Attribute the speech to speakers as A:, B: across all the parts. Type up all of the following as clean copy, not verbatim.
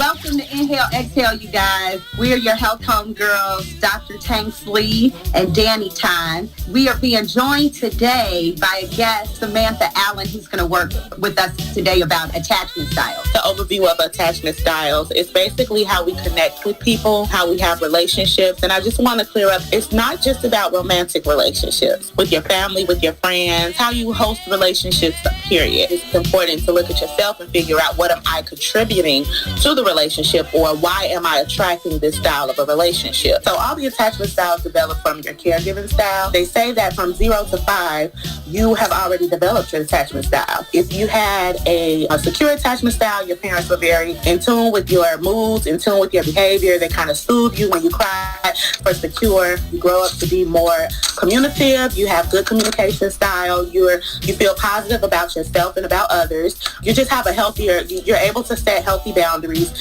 A: Welcome to Inhale, Exhale, you guys. We are your health home girls, Dr. Tanksley and Danny Time. We are being joined today by a guest, Samantha Allen, who's going to work with us today about attachment styles.
B: The overview of attachment styles is basically how we connect with people, how we have relationships. And I just want to clear up, it's not just about romantic relationships with your family, with your friends, how you host relationships, period. It's important to look at yourself and figure out, what am I contributing to the relationship, or why am I attracting this style of a relationship? So all the attachment styles develop from your caregiving style. They say that from 0 to 5, you have already developed your attachment style. If you had a secure attachment style, your parents were very in tune with your moods, in tune with your behavior. They kind of soothe you when you cry. For secure, you grow up to be more communicative. You have good communication style. You feel positive about yourself and about others. You just have a healthier, you're able to set healthy boundaries,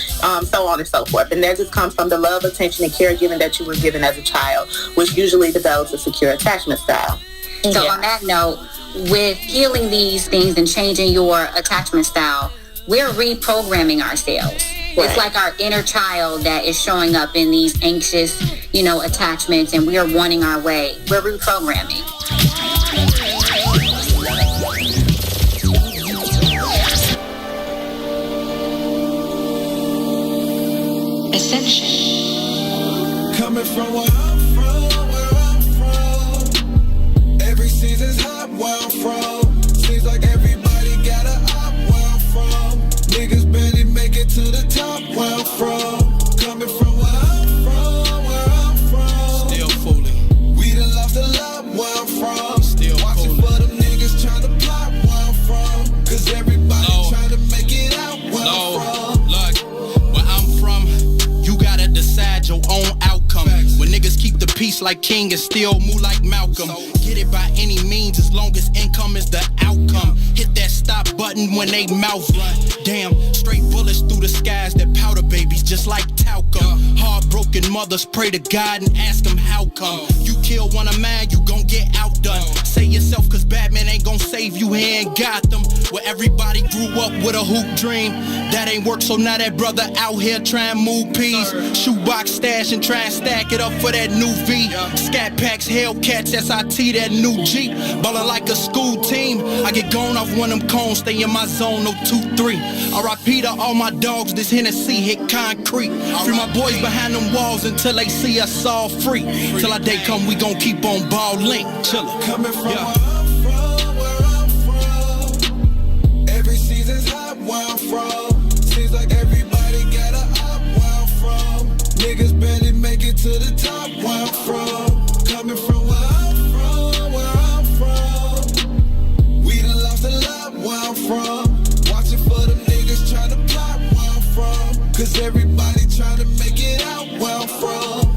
B: so on and so forth. And that just comes from the love, attention, and caregiving that you were given as a child, which usually develops a secure attachment style.
C: So on that note, with healing these things and changing your attachment style, we're reprogramming ourselves. Right. It's like our inner child that is showing up in these anxious, attachments, and we are wanting our way. We're reprogramming. Ascension.
D: Coming from where I'm from. Every season's hot where I'm from. Seems like everybody got a op where I'm from. Niggas barely make it to the top where I'm from. Coming from where I'm from. Still fooling. We done lost a lot where I'm from. Still watching fooling. For them niggas trying to plot where I'm from. Cause everybody trying to make it out where I'm from.
E: Look, where I'm from, you gotta decide your own outcome. When niggas keep the peace like King and still move like Malcolm. Get it by any means as long as income is the outcome. Hit that stop button when they mouth run. Damn, straight bullets through the skies that powder babies just like talcum. Heartbroken mothers pray to God and ask them how come. You kill one of mine, you gon' get outdone. Say yourself cause Batman ain't gon' save you here in Gotham, where everybody grew up with a hoop dream. That ain't work, so now that brother out here trying to move peas. Shoebox stash and try and stack it up for that new V. Scat packs, Hellcats, SIT, that new Jeep. Ballin' like a school team. I get gone off one of them cones, stay in my zone, no 2-3. R.I.P. to all my dogs, this Hennessy hit concrete. Free my boys behind them walls until they see us all free. Till our day come, we gon' keep on ball link, chillin'.
D: Coming from where I'm from. Every season's hot where I'm from. Seems like everybody got a op where I'm from. Niggas barely make it to the top where I'm from. Coming from where I'm from. We done lost a lot where I'm from. Watching for them niggas trying to plot where I'm from. Cause everybody trying to make it out where I'm from.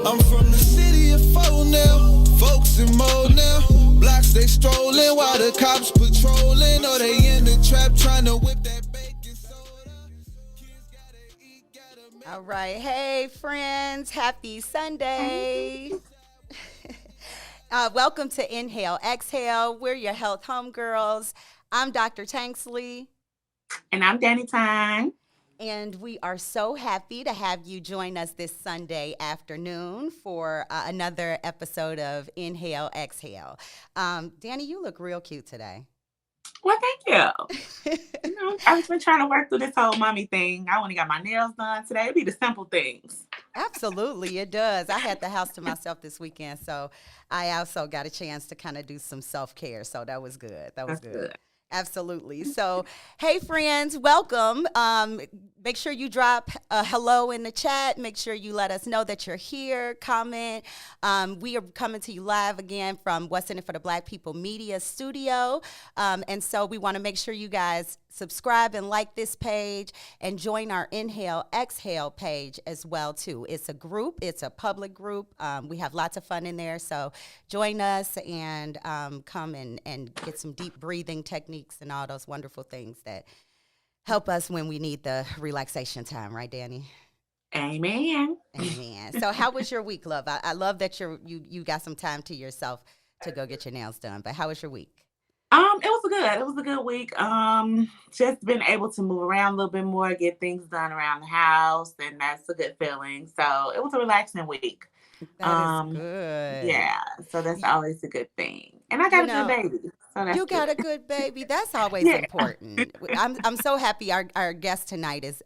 D: I'm from the city of Faux now. Folks in mode now. Blocks they strolling while the cops patrolling. Or they in the trap trying to whip that bacon soda. Kids gotta eat, gotta make.
F: All right. Hey, friends. Happy Sunday. Welcome to Inhale, Exhale. We're your health homegirls. I'm Dr. Tanksley.
B: And I'm Danny Time.
F: And we are so happy to have you join us this Sunday afternoon for another episode of Inhale, Exhale. Danny, you look real cute today.
B: Well, thank you. I've been trying to work through this whole mommy thing. I only got my nails done today. It'd be the simple things.
F: Absolutely, it does. I had the house to myself this weekend, so I also got a chance to kind of do some self-care, so that was good. That's good. Absolutely. So, hey, friends, welcome. Make sure you drop a hello in the chat. Make sure you let us know that you're here. Comment. We are coming to you live again from What's in It for the Black People Media Studio. And so we want to make sure you guys subscribe and like this page and join our Inhale, Exhale page as well, too. It's a group. It's a public group. We have lots of fun in there. So join us and come and get some deep breathing techniques and all those wonderful things that help us when we need the relaxation time. Right, Danny?
B: Amen.
F: Amen. So how was your week, love? I love that you got some time to yourself to go get your nails done. But how was your week?
B: It was good. It was a good week. Just been able to move around a little bit more, get things done around the house, and that's a good feeling. So it was a relaxing week.
F: That is good.
B: Yeah, so that's always a good thing. And I
F: You
B: got a good
F: know,
B: baby, so that's
F: you got a
B: good.
F: good baby. That's always
B: Yeah.
F: important. I'm so happy. Our guest tonight is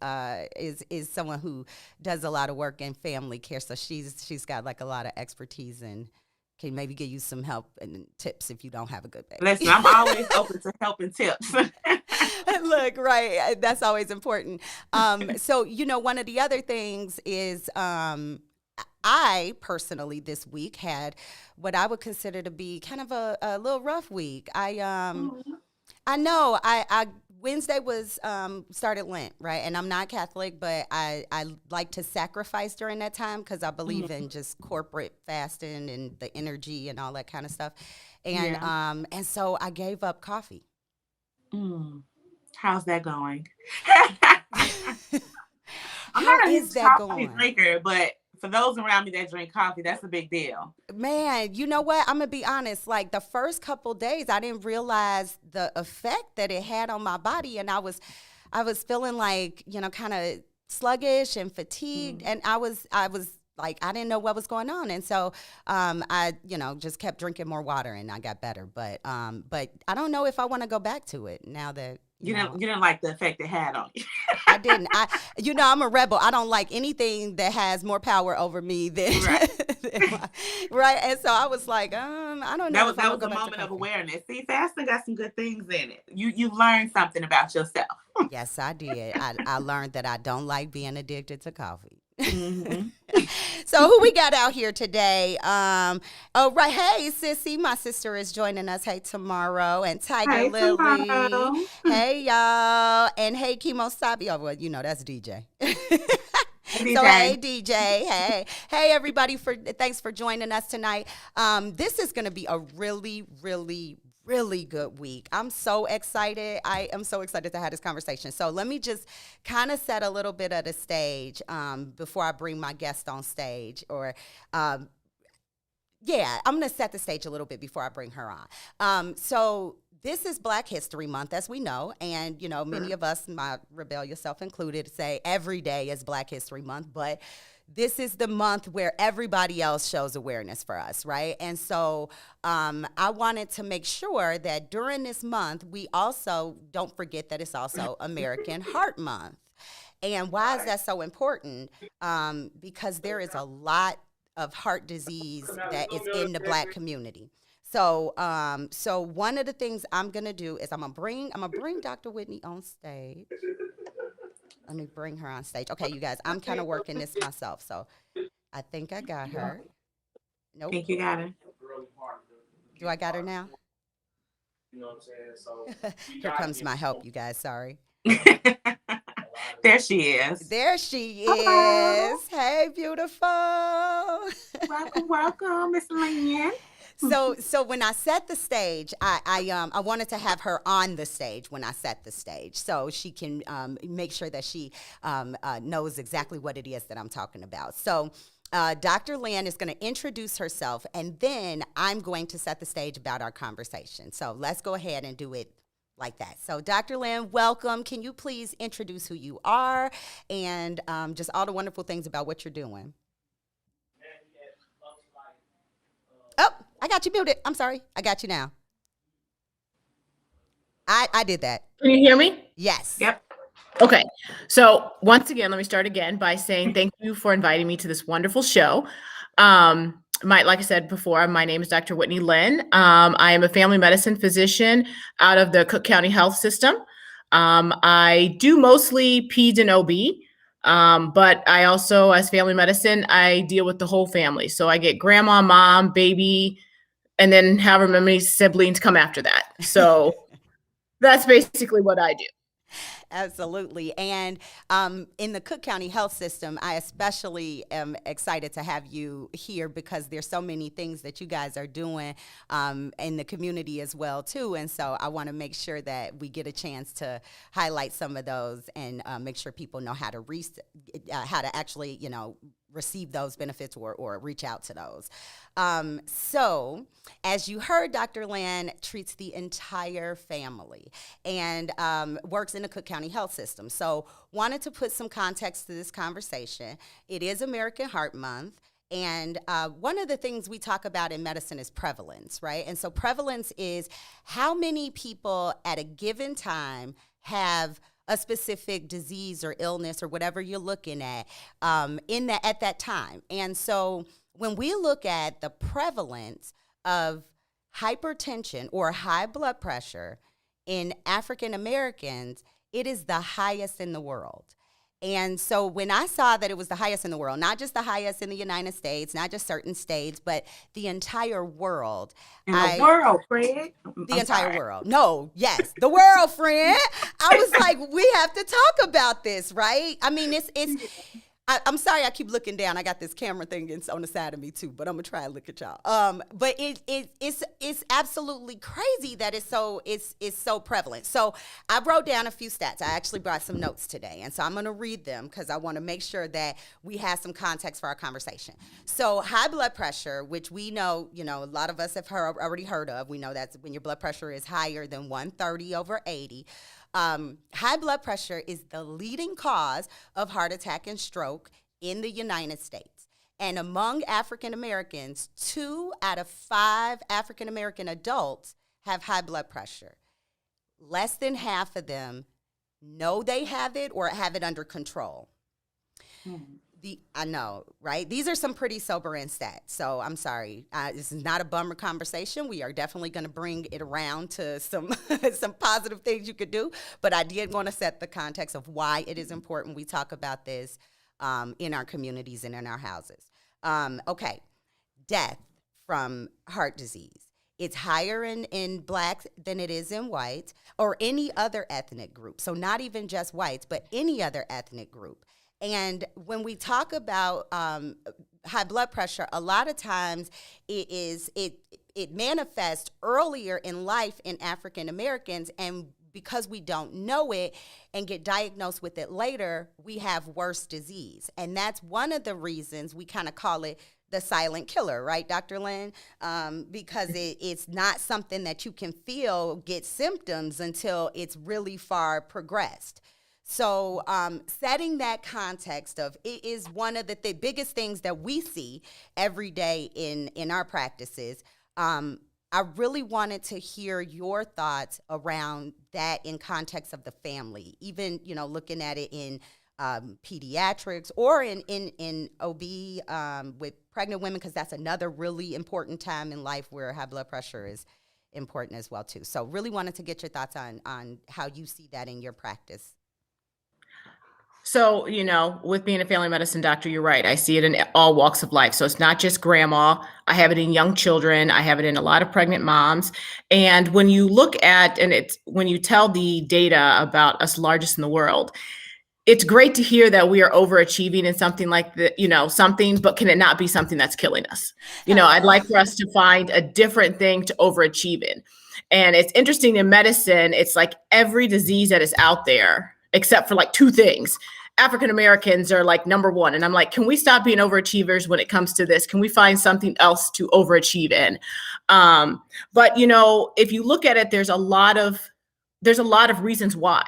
F: someone who does a lot of work in family care. So she's got like a lot of expertise and can maybe give you some help and tips if you don't have a good baby.
B: Listen, I'm always open to helping tips.
F: Look, right. That's always important. So, one of the other things is I personally this week had what I would consider to be kind of a little rough week. I know I Wednesday was started Lent, right? And I'm not Catholic, but I like to sacrifice during that time because I believe in just corporate fasting and the energy and all that kind of stuff. And so I gave up coffee.
B: How's that going? I'm
F: How
B: not a
F: is
B: huge
F: that
B: coffee
F: going?
B: drinker, but for those around me that drink coffee, that's a big deal.
F: Man, you know what? I'm going to be honest. Like the first couple days, I didn't realize the effect that it had on my body. And I was feeling like, kind of sluggish and fatigued. And I was like, I didn't know what was going on. And so I, just kept drinking more water and I got better. But I don't know if I want to go back to it now that,
B: You didn't like the effect it had on you.
F: I didn't. I'm a rebel. I don't like anything that has more power over me than right. And so I was like, I don't know.
B: That was a moment of awareness. See, fasting got some good things in it. You learned something about yourself.
F: Yes, I did. I learned that I don't like being addicted to coffee. So who we got out here today? Right. Hey, Sissy, my sister is joining us. Hey, Tomorrow and Tiger Lily.
B: Tomorrow.
F: Hey, y'all, and hey, Chemo Sabi. Oh, well, that's DJ.
B: Hey,
F: So
B: DJ.
F: hey, DJ. Hey, everybody! Thanks for joining us tonight. This is going to be a really, really, really good week. I'm so excited. I am so excited to have this conversation. So let me just kind of set a little bit of the stage before I bring my guest on stage. I'm going to set the stage a little bit before I bring her on. So this is Black History Month, as we know, and, many of us, my rebellious self included, say every day is Black History Month, but this is the month where everybody else shows awareness for us, right? And so I wanted to make sure that during this month, we also don't forget that it's also American Heart Month. And why is that so important? Because there is a lot of heart disease that is in the Black community. So one of the things I'm gonna do is I'm gonna bring Dr. Whitney on stage. Let me bring her on stage. Okay, you guys, I'm kind of working this myself, so I think I got her. Nope.
B: I think you got her.
F: Do I got her now?
G: You know what I'm saying? So
F: Here comes my help, you guys. Sorry.
B: There she is.
F: There she is.
B: Hello.
F: Hey, beautiful.
B: Welcome, Miss Lynn.
F: So when I set the stage, I wanted to have her on the stage when I set the stage, so she can make sure that she knows exactly what it is that I'm talking about. So Dr. Lynn is going to introduce herself, and then I'm going to set the stage about our conversation. So let's go ahead and do it like that. So Dr. Lynn, welcome. Can you please introduce who you are and just all the wonderful things about what you're doing? Oh, I got you muted. I'm sorry. I got you now. I did that.
G: Can you hear me?
F: Yes.
B: Yep.
G: Okay. So once again, let me start again by saying thank you for inviting me to this wonderful show. Like I said before, my name is Dr. Whitney Lynn. I am a family medicine physician out of the Cook County Health System. I do mostly peds and OB, but I also, as family medicine, I deal with the whole family. So I get grandma, mom, baby, and then however many siblings come after that. So that's basically what I do.
F: Absolutely. And in the Cook County Health System, I especially am excited to have you here because there's so many things that you guys are doing in the community as well, too. And so I want to make sure that we get a chance to highlight some of those and make sure people know how to actually, receive those benefits or reach out to those. So as you heard, Dr. Lynn treats the entire family and works in the Cook County Health System. So wanted to put some context to this conversation. It is American Heart Month. And one of the things we talk about in medicine is prevalence, right? And so prevalence is how many people at a given time have a specific disease or illness or whatever you're looking at at that time. And so when we look at the prevalence of hypertension or high blood pressure in African Americans, it is the highest in the world. And so when I saw that it was the highest in the world, not just the highest in the United States, not just certain states, but the entire world.
H: The world, Fred.
F: The entire world. No, yes, the world, friend. I was like, we have to talk about this, right? I mean, I'm sorry I keep looking down. I got this camera thing on the side of me too, but I'm gonna try and look at y'all. But it's absolutely crazy that it's so prevalent. So I wrote down a few stats. I actually brought some notes today, and so I'm gonna read them because I want to make sure that we have some context for our conversation. So high blood pressure, which we know, a lot of us have already heard of. We know that's when your blood pressure is higher than 130/80. High blood pressure is the leading cause of heart attack and stroke in the United States. And among African Americans, 2 out of 5 African American adults have high blood pressure. Less than half of them know they have it or have it under control. I know, right? These are some pretty sobering stats. So I'm sorry. This is not a bummer conversation. We are definitely going to bring it around to some some positive things you could do. But I did want to set the context of why it is important we talk about this in our communities and in our houses. Okay. Death from heart disease. It's higher in Blacks than it is in whites or any other ethnic group. So not even just whites, but any other ethnic group. And when we talk about high blood pressure, a lot of times it manifests earlier in life in African Americans, and because we don't know it and get diagnosed with it later, we have worse disease. And that's one of the reasons we kind of call it the silent killer, right, Dr. Lynn? Because it's not something that you can feel, get symptoms until it's really far progressed. So setting that context of it is one of the biggest things that we see every day in our practices. I really wanted to hear your thoughts around that in context of the family, even, looking at it in pediatrics or in OB with pregnant women, because that's another really important time in life where high blood pressure is important as well, too. So really wanted to get your thoughts on how you see that in your practice.
G: So, with being a family medicine doctor, you're right. I see it in all walks of life. So it's not just grandma. I have it in young children. I have it in a lot of pregnant moms. And when you look at, when you tell the data about us largest in the world, it's great to hear that we are overachieving in something like something, but can it not be something that's killing us? I'd like for us to find a different thing to overachieve in. And it's interesting in medicine, it's like every disease that is out there, except for like 2 things. African Americans are like number 1. And I'm like, can we stop being overachievers when it comes to this? Can we find something else to overachieve in? But if you look at it, there's a lot of reasons why.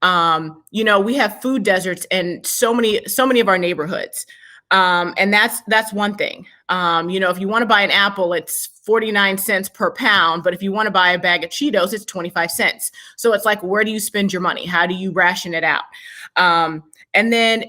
G: We have food deserts in so many of our neighborhoods. And that's one thing. If you want to buy an apple, it's 49 cents per pound. But if you want to buy a bag of Cheetos, it's 25 cents. So it's like, where do you spend your money? How do you ration it out? And then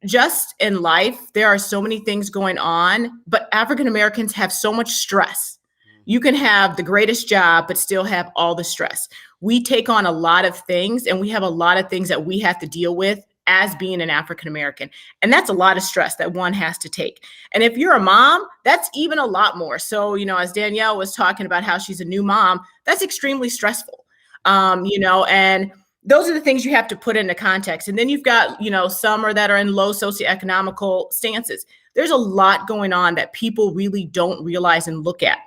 G: just in life, there are so many things going on, but African Americans have so much stress. You can have the greatest job, but still have all the stress. We take on a lot of things, and we have a lot of things that we have to deal with as being an African American. And that's a lot of stress that one has to take. And if you're a mom, that's even a lot more. So, as Danielle was talking about how she's a new mom, that's extremely stressful. And those are the things you have to put into context. And then you've got, some that are in low socioeconomical stances. There's a lot going on that people really don't realize and look at.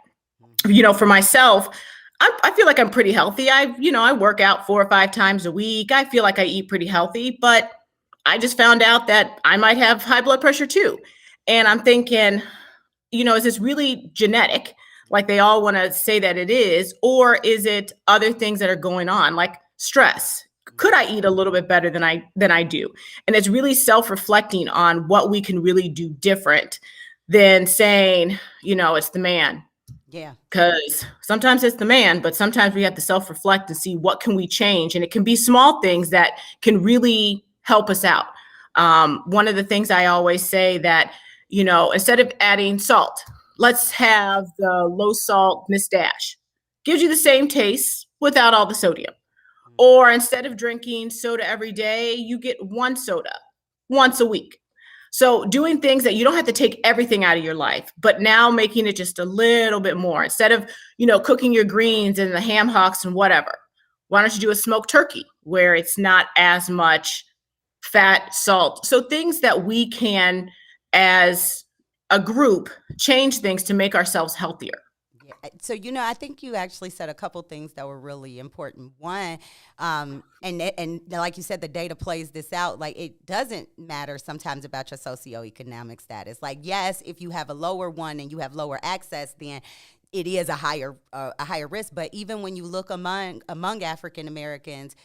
G: For myself, I feel like I'm pretty healthy. I work out 4 or 5 times a week. I feel like I eat pretty healthy, but I just found out that I might have high blood pressure too. And I'm thinking, is this really genetic? Like they all want to say that it is, or is it other things that are going on, like stress? Could I eat a little bit better than I do? And it's really self-reflecting on what we can really do different than saying, it's the man.
F: Yeah.
G: Because sometimes it's the man, but sometimes we have to self-reflect and see what can we change. And it can be small things that can really help us out. One of the things I always say that, instead of adding salt, let's have the low salt Miss Dash. Gives you the same taste without all the sodium. Or instead of drinking soda every day, you get one soda once a week. So doing things that you don't have to take everything out of your life, but now making it just a little bit more. Instead of, cooking your greens and the ham hocks and whatever, why don't you do a smoked turkey where it's not as much fat, salt? So things that we can, as a group, change things to make ourselves healthier.
F: So, I think you actually said a couple things that were really important. One, and like you said, the data plays this out. Like, it doesn't matter sometimes about your socioeconomic status. Like, yes, if you have a lower one and you have lower access, then it is a higher risk. But even when you look among African Americans,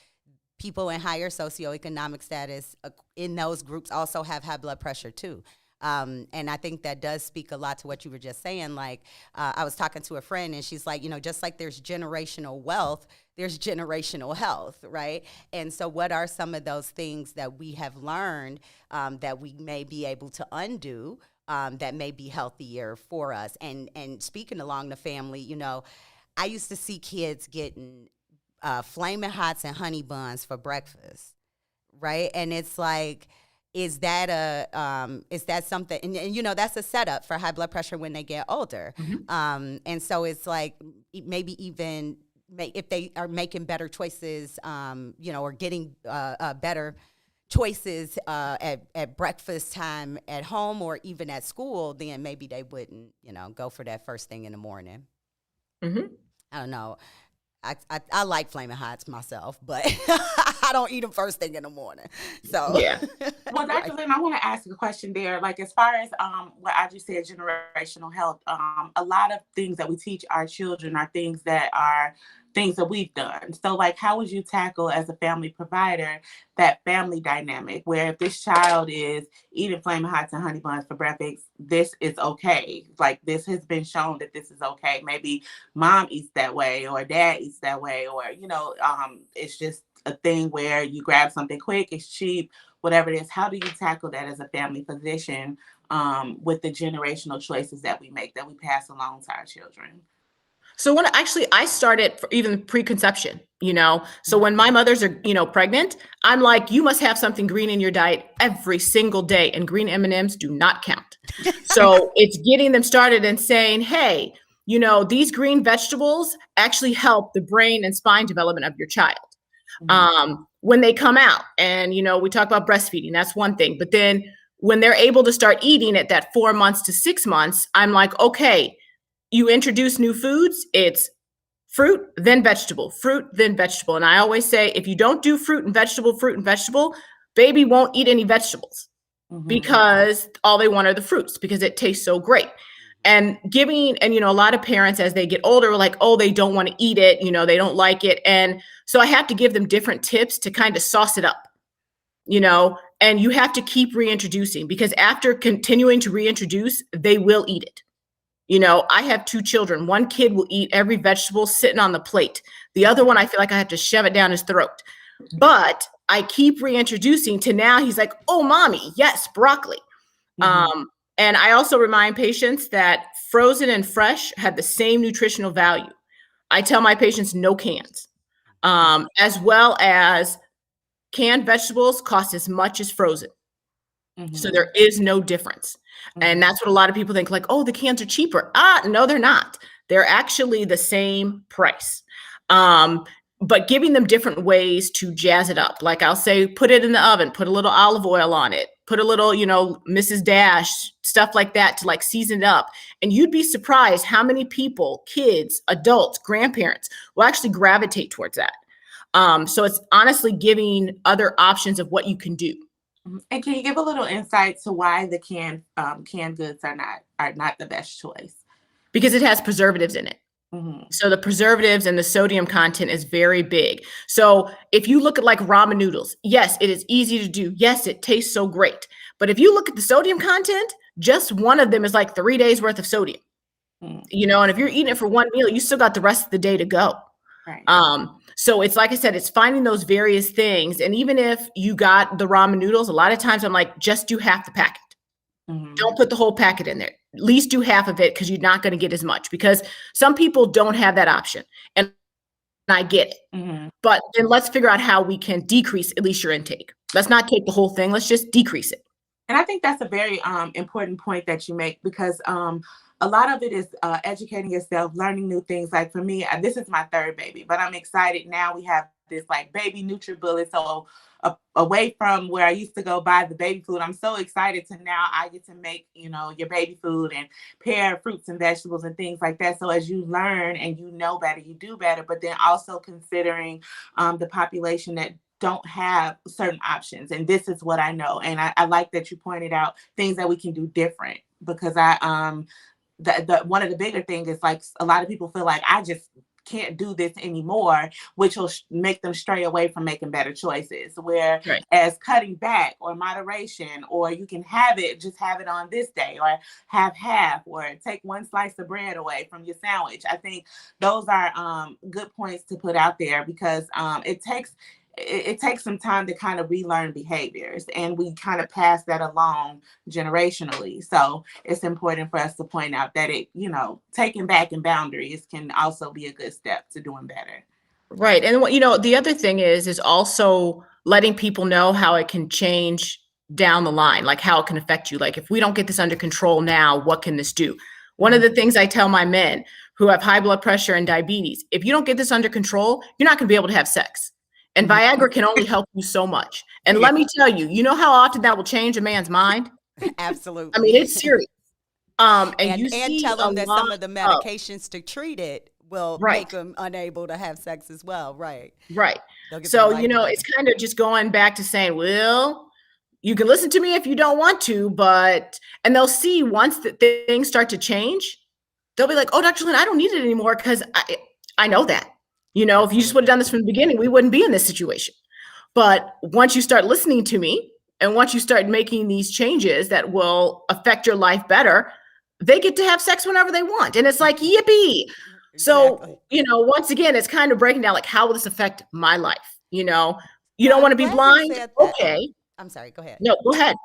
F: people in higher socioeconomic status in those groups also have high blood pressure too. And I think that does speak a lot to what you were just saying. Like, I was talking to a friend and she's like, just like there's generational wealth, there's generational health, right? And so what are some of those things that we have learned that we may be able to undo that may be healthier for us? And speaking along the family, I used to see kids getting Flamin' Hots and honey buns for breakfast, right? And it's like, is that something, and that's a setup for high blood pressure when they get older. Mm-hmm. And so it's like, maybe even if they are making better choices, or getting better choices at breakfast time at home or even at school, then maybe they wouldn't, go for that first thing in the morning.
G: Mm-hmm.
F: I don't know. I like Flamin' Hots myself, but I don't eat them first thing in the morning. So
G: yeah.
H: Well, Dr. Lynn, I want to ask a question there. Like, as far as what I just said, generational health, a lot of things that we teach our children are things that we've done. So, like, how would you tackle, as a family provider, that family dynamic where if this child is eating Flamin' Hots and honey buns for breakfast, this is okay? Like, this has been shown that this is okay. Maybe mom eats that way or dad eats that way, or, it's just a thing where you grab something quick, it's cheap, whatever it is. How do you tackle that as a family physician with the generational choices that we make, that we pass along to our children?
G: So I started even preconception, so when my mothers are, pregnant, I'm like, you must have something green in your diet every single day, and green M&Ms do not count. So it's getting them started and saying, hey, these green vegetables actually help the brain and spine development of your child. Mm-hmm. When they come out, and, we talk about breastfeeding, that's one thing, but then when they're able to start eating at that 4 months to 6 months, I'm like, okay, you introduce new foods, it's fruit, then vegetable, fruit, then vegetable. And I always say, if you don't do fruit and vegetable, baby won't eat any vegetables. Mm-hmm. Because all they want are the fruits, because it tastes so great. And a lot of parents, as they get older, are like, oh, they don't want to eat it, they don't like it. And so I have to give them different tips to kind of sauce it up, and you have to keep reintroducing, because after continuing to reintroduce, they will eat it. I have 2 children. One kid will eat every vegetable sitting on the plate. The other one, I feel like I have to shove it down his throat. But I keep reintroducing to now he's like, oh, mommy, yes, broccoli. Mm-hmm. And I also remind patients that frozen and fresh have the same nutritional value. I tell my patients no cans, as well as canned vegetables cost as much as frozen. Mm-hmm. So there is no difference. Mm-hmm. And that's what a lot of people think, like, oh, the cans are cheaper. No, they're not. They're actually the same price. But giving them different ways to jazz it up. Like, I'll say, put it in the oven, put a little olive oil on it, put a little, Mrs. Dash, stuff like that to like season it up. And you'd be surprised how many people, kids, adults, grandparents will actually gravitate towards that. So it's honestly giving other options of what you can do.
H: And can you give a little insight to why the canned goods are not the best choice?
G: Because it has preservatives in it.
H: Mm-hmm.
G: So the preservatives and the sodium content is very big. So if you look at like ramen noodles, yes, it is easy to do. Yes, it tastes so great. But if you look at the sodium content, just one of them is like 3 days worth of sodium. You know, and if you're eating it for one meal, you still got the rest of the day to go.
H: Right.
G: So it's like I said, it's finding those various things. And even if you got the ramen noodles, a lot of times I'm like, just do half the packet.
H: Mm-hmm.
G: Don't put the whole packet in there. At least do half of it because you're not going to get as much, because some people don't have that option. And I get it.
H: Mm-hmm.
G: But then let's figure out how we can decrease at least your intake. Let's not take the whole thing. Let's just decrease it.
H: And I think that's a very important point that you make, because a lot of it is educating yourself, learning new things. Like for me, this is my third baby, but I'm excited now. We have this like baby NutriBullet. So away from where I used to go buy the baby food, I'm so excited to now I get to make, you know, your baby food and pair fruits and vegetables and things like that. So as you learn and you know better, you do better. But then also considering the population that don't have certain options. And this is what I know. And I like that you pointed out things that we can do different, because the one of the bigger things is like a lot of people feel like I just can't do this anymore, which will make them stray away from making better choices. Whereas cutting back or moderation, or you can just have it on this day, or have half, or take one slice of bread away from your sandwich. I think those are good points to put out there, because it takes some time to kind of relearn behaviors, and we kind of pass that along generationally. So it's important for us to point out that taking back and boundaries can also be a good step to doing better.
G: Right. And the other thing is also letting people know how it can change down the line, like how it can affect you. Like if we don't get this under control now, what can this do? One of the things I tell my men who have high blood pressure and diabetes, if you don't get this under control, you're not going to be able to have sex. And Viagra can only help you so much. And let me tell you, you know how often that will change a man's mind?
F: Absolutely.
G: I mean, it's serious. And
F: tell them that some of the medications to treat it will make them unable to have sex as well. Right.
G: Right. So, it's kind of just going back to saying, well, you can listen to me if you don't want to, and they'll see once that things start to change, they'll be like, oh, Dr. Lynn, I don't need it anymore because I know that. If you just would have done this from the beginning, we wouldn't be in this situation. But once you start listening to me, and once you start making these changes that will affect your life better, they get to have sex whenever they want. And it's like, yippee. Exactly. So, once again, it's kind of breaking down, like, how will this affect my life? You don't want to be blind? Okay.
F: I'm sorry, go ahead.
G: No, go ahead.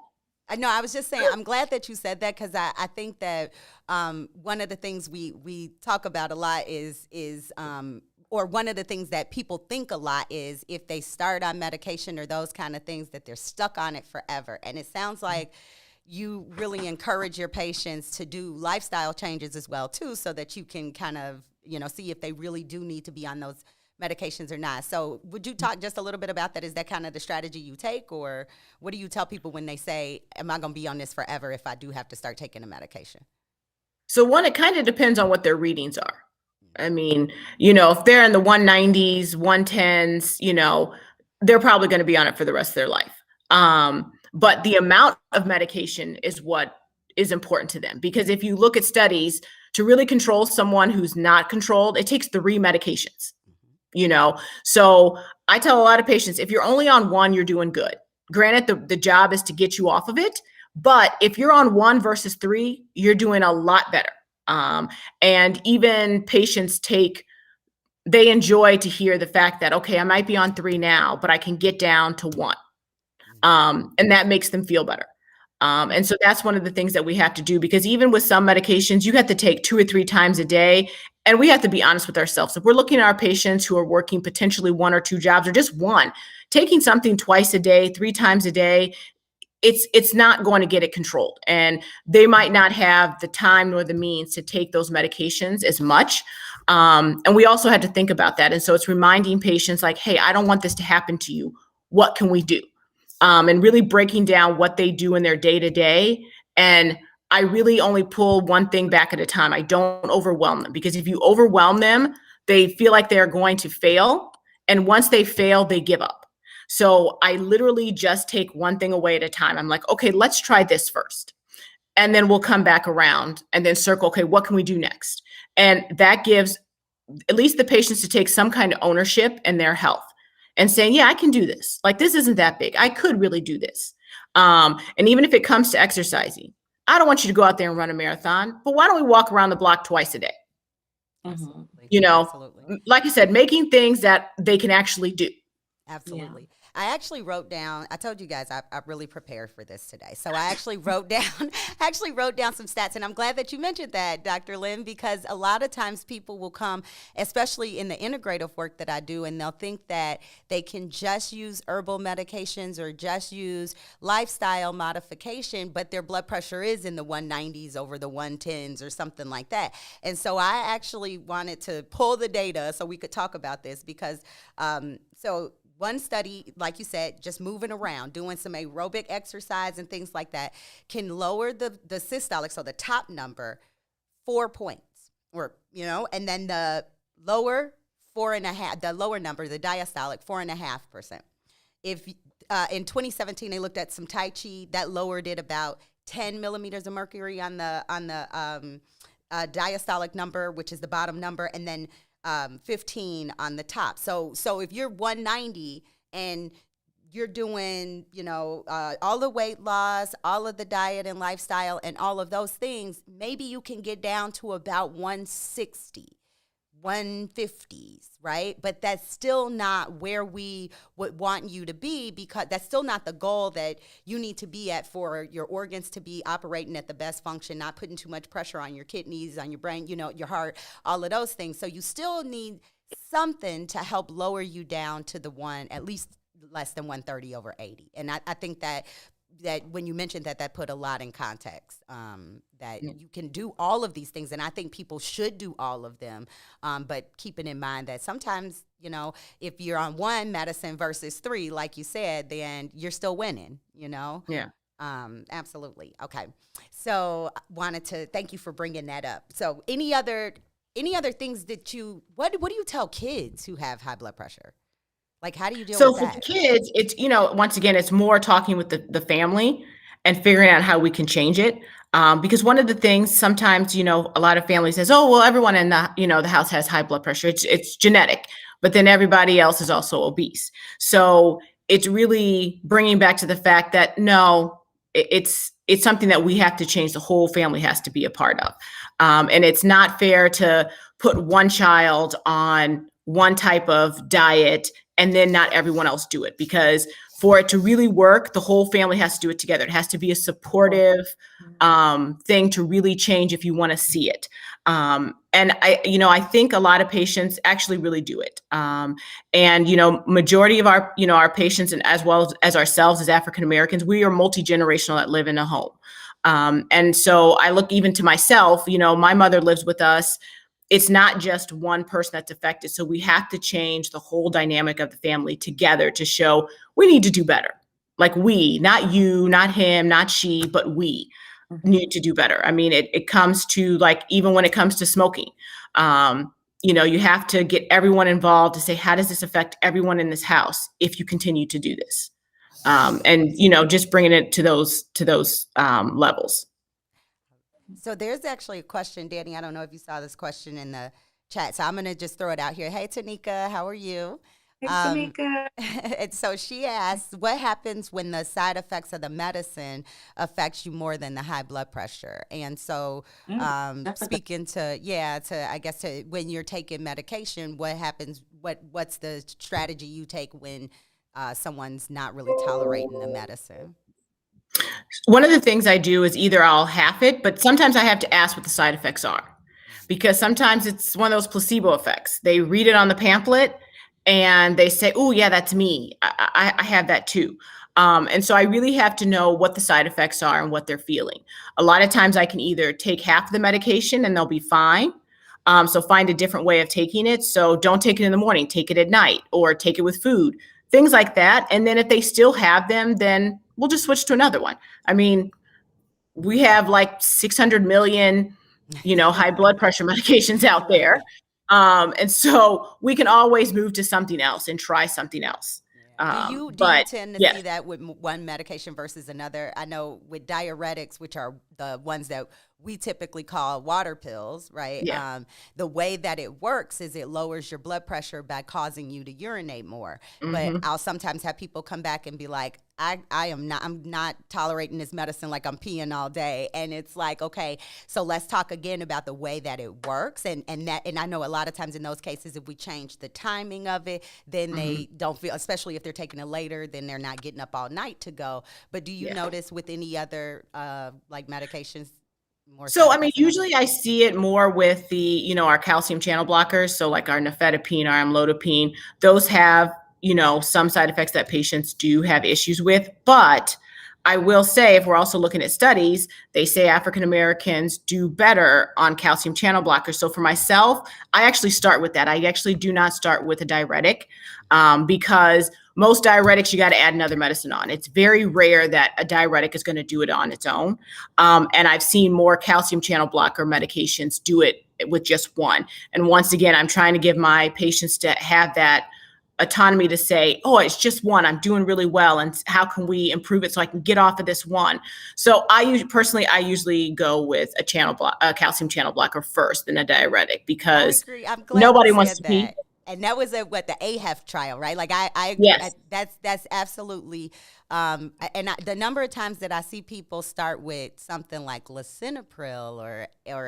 F: No, I was just saying, I'm glad that you said that, because I think that one of the things we talk about a lot is or one of the things that people think a lot is if they start on medication or those kind of things, that they're stuck on it forever. And it sounds like you really encourage your patients to do lifestyle changes as well, too, so that you can kind of, see if they really do need to be on those medications or not. So would you talk just a little bit about that? Is that kind of the strategy you take, or what do you tell people when they say, am I going to be on this forever if I do have to start taking a medication?
G: So one, it kind of depends on what their readings are. I mean, if they're in the 190s, 110s, they're probably going to be on it for the rest of their life. But the amount of medication is what is important to them. Because if you look at studies, to really control someone who's not controlled, it takes 3 medications, So I tell a lot of patients, if you're only on one, you're doing good. Granted, the job is to get you off of it. But if you're on 1 versus 3, you're doing a lot better. And even patients they enjoy to hear the fact that, okay, I might be on 3 now, but I can get down to 1. And that makes them feel better. And so that's one of the things that we have to do, because even with some medications, you have to take 2 or 3 times a day. And we have to be honest with ourselves. If we're looking at our patients who are working potentially 1 or 2 jobs, or just one, taking something twice a day, 3 times a day, it's not going to get it controlled. And they might not have the time nor the means to take those medications as much. And we also had to think about that. And so it's reminding patients like, hey, I don't want this to happen to you. What can we do? And really breaking down what they do in their day to day. And I really only pull one thing back at a time. I don't overwhelm them, because if you overwhelm them, they feel like they're going to fail. And once they fail, they give up. So I literally just take one thing away at a time. I'm like, okay, let's try this first. And then we'll come back around and then circle, okay, what can we do next? And that gives at least the patients to take some kind of ownership in their health and saying, yeah, I can do this. Like, this isn't that big. I could really do this. And even if it comes to exercising, I don't want you to go out there and run a marathon, but why don't we walk around the block twice a day?
F: Absolutely.
G: You know,
F: Absolutely.
G: like I said, making things that they can actually do.
F: Absolutely. Yeah. I actually wrote down, I told you guys I really prepared for this today. So I actually wrote down some stats, and I'm glad that you mentioned that, Dr. Lynn, because a lot of times people will come, especially in the integrative work that I do, and they'll think that they can just use herbal medications or just use lifestyle modification, but their blood pressure is in the 190s over the 110s or something like that. And so I actually wanted to pull the data so we could talk about this because, one study, like you said, just moving around, doing some aerobic exercise and things like that can lower the systolic, so the top number, 4 points, or, you know, and then the lower 4.5, the lower number, the diastolic, 4.5%. If in 2017 they looked at some Tai Chi, that lowered it about 10 millimeters of mercury on the diastolic number, which is the bottom number, and then 15 on the top. So if you're 190 and you're doing, you know, all the weight loss, all of the diet and lifestyle and all of those things, maybe you can get down to about 160, 150s, right? But that's still not where we would want you to be, because that's still not the goal that you need to be at for your organs to be operating at the best function, not putting too much pressure on your kidneys, on your brain, you know, your heart, all of those things. So you still need something to help lower you down to the at least less than 130 over 80. And I think that when you mentioned that put a lot in context, that you can do all of these things. And I think people should do all of them. But keeping in mind that sometimes, you know, if you're on one medicine versus 3, like you said, then you're still winning, you know?
G: Yeah.
F: Absolutely. Okay. So wanted to thank you for bringing that up. So any other things that what do you tell kids who have high blood pressure? Like, how do you deal with that?
G: So for kids, it's, you know, once again, it's more talking with the family and figuring out how we can change it. Because one of the things sometimes, you know, a lot of families says, oh, well, everyone in the house has high blood pressure. It's genetic, but then everybody else is also obese. So it's really bringing back to the fact that, no, it's something that we have to change. The whole family has to be a part of. And it's not fair to put one child on one type of diet and then not everyone else do it, because for it to really work, the whole family has to do it together. It has to be a supportive thing to really change if you want to see it. And I think a lot of patients actually really do it. And, you know, majority of our patients, and as well as ourselves as African Americans, we are multi-generational that live in a home. And so I look even to myself, you know, my mother lives with us. It's not just one person that's affected. So we have to change the whole dynamic of the family together to show we need to do better. Like we, not you, not him, not she, but we need to do better. I mean, it comes to, like, even when it comes to smoking, you know, you have to get everyone involved to say, how does this affect everyone in this house if you continue to do this? And, you know, just bringing it to those levels.
F: So there's actually a question, Danny. I don't know if you saw this question in the chat, so I'm going to just throw it out here. Hey, Tanika, how are you?
H: Hey, Tanika.
F: And so she asks, what happens when the side effects of the medicine affects you more than the high blood pressure? And so speaking to when you're taking medication, what happens? What's the strategy you take when someone's not really tolerating the medicine?
G: One of the things I do is either I'll half it, but sometimes I have to ask what the side effects are, because sometimes it's one of those placebo effects. They read it on the pamphlet and they say, oh yeah, that's me. I have that too. And so I really have to know what the side effects are and what they're feeling. A lot of times I can either take half of the medication and they'll be fine. So find a different way of taking it. So don't take it in the morning, take it at night, or take it with food, things like that. And then if they still have them, then we'll just switch to another one. I mean, we have like 600 million, you know, high blood pressure medications out there. And so we can always move to something else and try something else.
F: Do you tend to see that with one medication versus another? I know with diuretics, which are the ones that we typically call water pills, right?
G: Yeah.
F: The way that it works is it lowers your blood pressure by causing you to urinate more. But I'll sometimes have people come back and be like, I'm not tolerating this medicine, like I'm peeing all day. And it's like, okay, so let's talk again about the way that it works. And I know a lot of times in those cases, if we change the timing of it, then they don't feel, especially if they're taking it later, then they're not getting up all night to go. But do you notice with any other like medications?
G: So, I mean, usually I see it more with the, our calcium channel blockers. So like our nifedipine, our amlodipine, those have, some side effects that patients do have issues with. But I will say, if we're also looking at studies, they say African Americans do better on calcium channel blockers. So for myself, I actually start with that. I actually do not start with a diuretic because most diuretics, you got to add another medicine on. It's very rare that a diuretic is going to do it on its own. And I've seen more calcium channel blocker medications do it with just one. And once again, I'm trying to give my patients to have that autonomy to say, oh, it's just one, I'm doing really well, and how can we improve it so I can get off of this one? So I usually go with a calcium channel blocker first, then a diuretic, because nobody wants to pee.
F: And that was the AHEF trial, right? Like that's absolutely, the number of times that I see people start with something like lisinopril or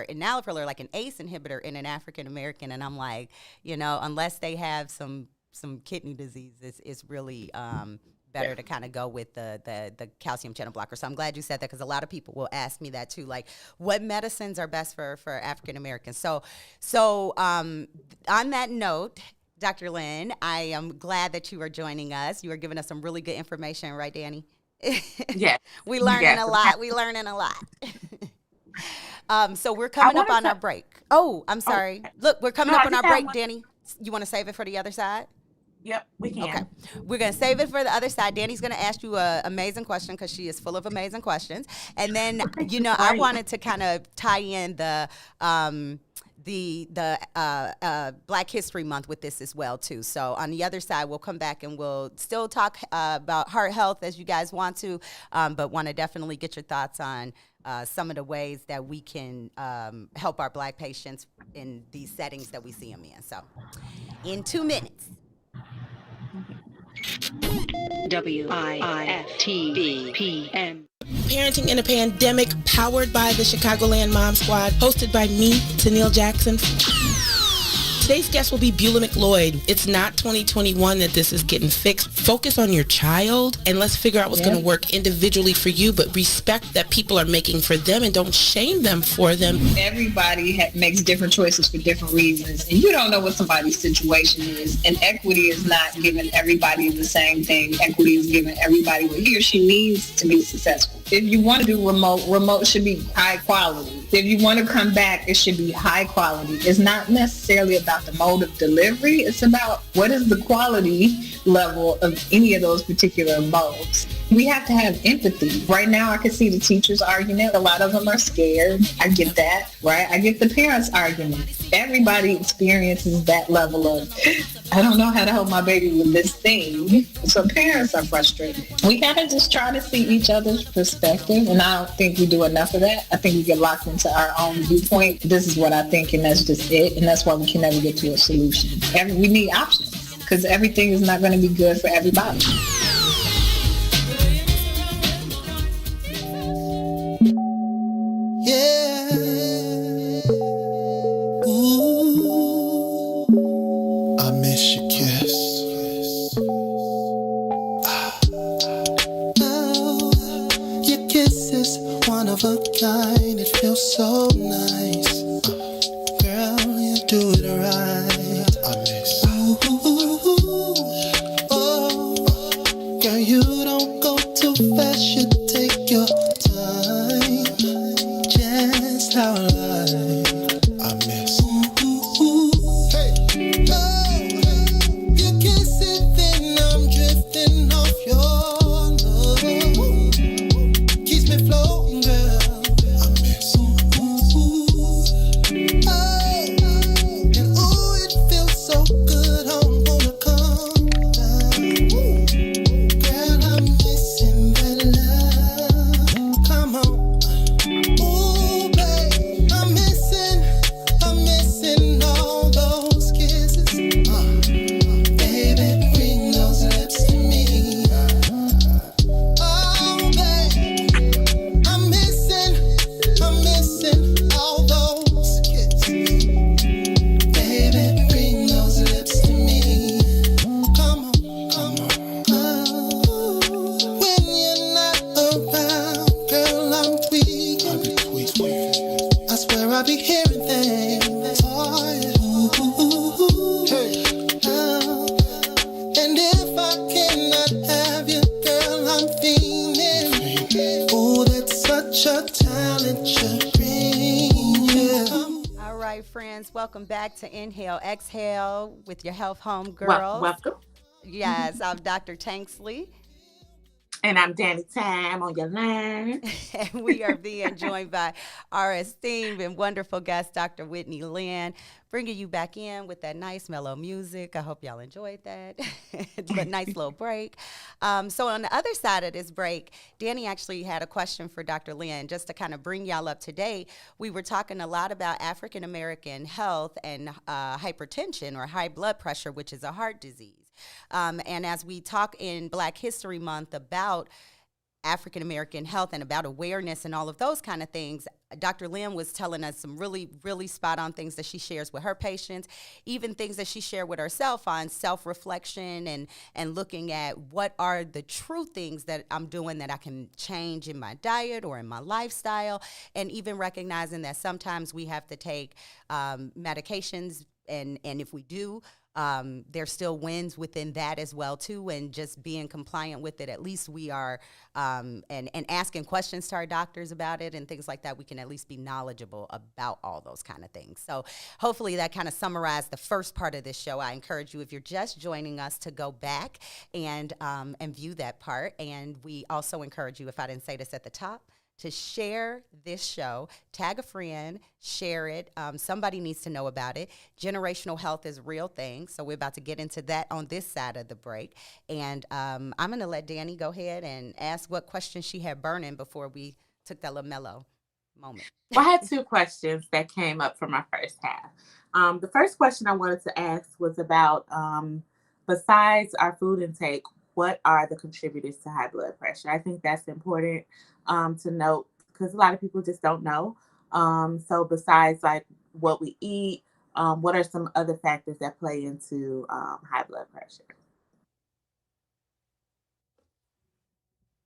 F: enalapril or like an ACE inhibitor in an African American, and I'm like, unless they have some kidney disease, it's really better to kind of go with the calcium channel blocker. So I'm glad you said that, because a lot of people will ask me that too, like what medicines are best for African Americans. So on that note, Dr. Lynn, I am glad that you are joining us. You are giving us some really good information, right, Danny?
H: Yes.
F: We learning a lot. So we're coming up on our break. Oh, I'm sorry. Look, we're coming up on our break, Danny. You want to save it for the other side?
H: Yep, we can.
F: Okay. We're going to save it for the other side. Danny's going to ask you an amazing question, because she is full of amazing questions. And then, I wanted to kind of tie in the Black History Month with this as well, too. So on the other side, we'll come back and we'll still talk about heart health as you guys want to, but want to definitely get your thoughts on some of the ways that we can help our Black patients in these settings that we see them in. So in 2 minutes.
I: WIFTVPM. Parenting in a Pandemic, powered by the Chicagoland Mom Squad, hosted by me, Tennille Jackson. Today's guest will be Beulah McLeod. It's not 2021 that this is getting fixed. Focus on your child, and let's figure out what's going to work individually for you, but respect that people are making for them, and don't shame them for them.
J: Everybody makes different choices for different reasons, and you don't know what somebody's situation is. And equity is not giving everybody the same thing. Equity is giving everybody what he or she needs to be successful. If you want to do remote should be high quality. If you want to come back, it should be high quality. It's not necessarily about the mode of delivery. It's about what is the quality level of any of those particular modes. We have to have empathy. Right now, I can see the teachers' argument. A lot of them are scared. I get that, right? I get the parents' argument. Everybody experiences that level of, I don't know how to help my baby with this thing. So parents are frustrated. We gotta just try to see each other's perspective, and I don't think we do enough of that. I think we get locked into our own viewpoint. This is what I think, and that's just it, and that's why we can never get to a solution. We need options, because everything is not going to be good for everybody.
D: Yeah. Ooh. I miss your kiss. Oh, your kiss is one of a kind. It feels so nice. Girl, you do it right. I miss. Oh, girl, you don't go too fast. You take your time. Just how I miss. Hey. Oh, you kiss it, then I'm drifting off your love. Keeps me floating, girl. I miss. I be hearing things. Oh, yeah. And if I cannot have you, girl, I'm feeling. Oh, that's such a talent you bring. Yeah.
F: All right, friends, welcome back to Inhale, Exhale with your Health Home Girls.
H: Welcome.
F: Yes, I'm Dr. Tanksley.
H: And I'm Danny Tam on your line.
F: And we are being joined by our esteemed and wonderful guest, Dr. Whitney Lynn, bringing you back in with that nice mellow music. I hope y'all enjoyed that. It's a nice little break. So on the other side of this break, Danny actually had a question for Dr. Lynn, just to kind of bring y'all up to date. We were talking a lot about African-American health and hypertension or high blood pressure, which is a heart disease. And as we talk in Black History Month about African-American health and about awareness and all of those kind of things, Dr. Lynn was telling us some really, really spot-on things that she shares with her patients, even things that she shared with herself on self-reflection and looking at what are the true things that I'm doing that I can change in my diet or in my lifestyle, and even recognizing that sometimes we have to take medications, and if we do, there's still wins within that as well too, and just being compliant with it. At least we are, and asking questions to our doctors about it and things like that. We can at least be knowledgeable about all those kind of things. So hopefully that kind of summarized the first part of this show. I encourage you, if you're just joining us, to go back and view that part. And we also encourage you, if I didn't say this at the top, to share this show, tag a friend, share it. Somebody needs to know about it. Generational health is a real thing, so we're about to get into that on this side of the break. And I'm going to let Danny go ahead and ask what questions she had burning before we took that little mellow moment.
H: Well, I had two questions that came up from our first half. The first question I wanted to ask was about, besides our food intake, what are the contributors to high blood pressure? I think that's important to note, because a lot of people just don't know. So besides like what we eat, what are some other factors that play into high blood pressure?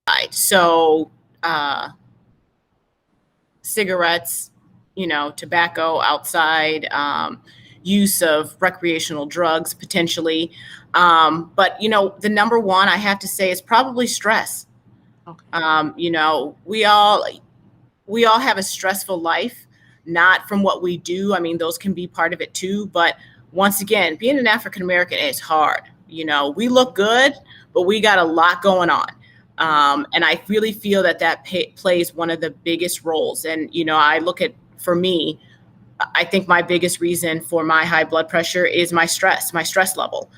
G: Right. So cigarettes, tobacco outside, use of recreational drugs potentially. But, the number one I have to say is probably stress. Okay. We all have a stressful life, not from what we do. I mean, those can be part of it too. But once again, being an African-American is hard. We look good, but we got a lot going on. And I really feel that plays one of the biggest roles. And, I look at, for me, I think my biggest reason for my high blood pressure is my stress level.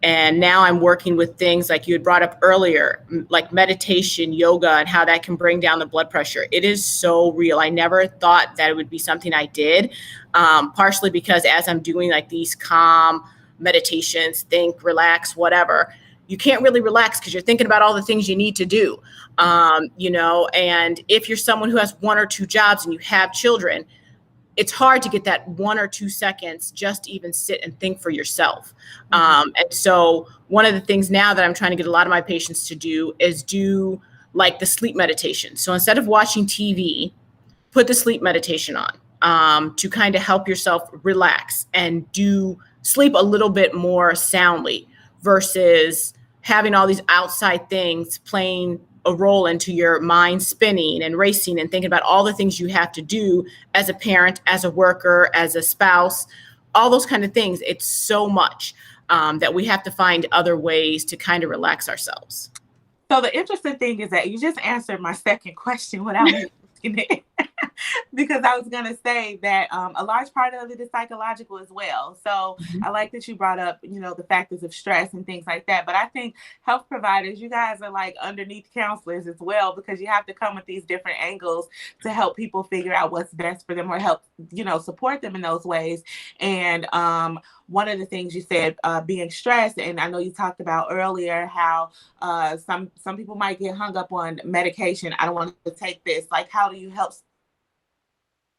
G: And now I'm working with things like you had brought up earlier, like meditation, yoga, and how that can bring down the blood pressure. It is so real. I never thought that it would be something I did, partially because as I'm doing like these calm meditations, think, relax, whatever, you can't really relax because you're thinking about all the things you need to do, and if you're someone who has one or two jobs and you have children, it's hard to get that 1 or 2 seconds just to even sit and think for yourself. And so one of the things now that I'm trying to get a lot of my patients to do is do like the sleep meditation. So instead of watching TV, put the sleep meditation on to kind of help yourself relax and sleep a little bit more soundly versus having all these outside things playing a role into your mind spinning and racing and thinking about all the things you have to do as a parent, as a worker, as a spouse, all those kind of things. It's so much that we have to find other ways to kind of relax ourselves.
H: So the interesting thing is that you just answered my second question without asking it. Because I was going to say that a large part of it is psychological as well. So I like that you brought up, the factors of stress and things like that. But I think health providers, you guys are like underneath counselors as well, because you have to come with these different angles to help people figure out what's best for them or help, support them in those ways. And one of the things you said, being stressed, and I know you talked about earlier how some people might get hung up on medication. I don't want to take this. Like, how do you help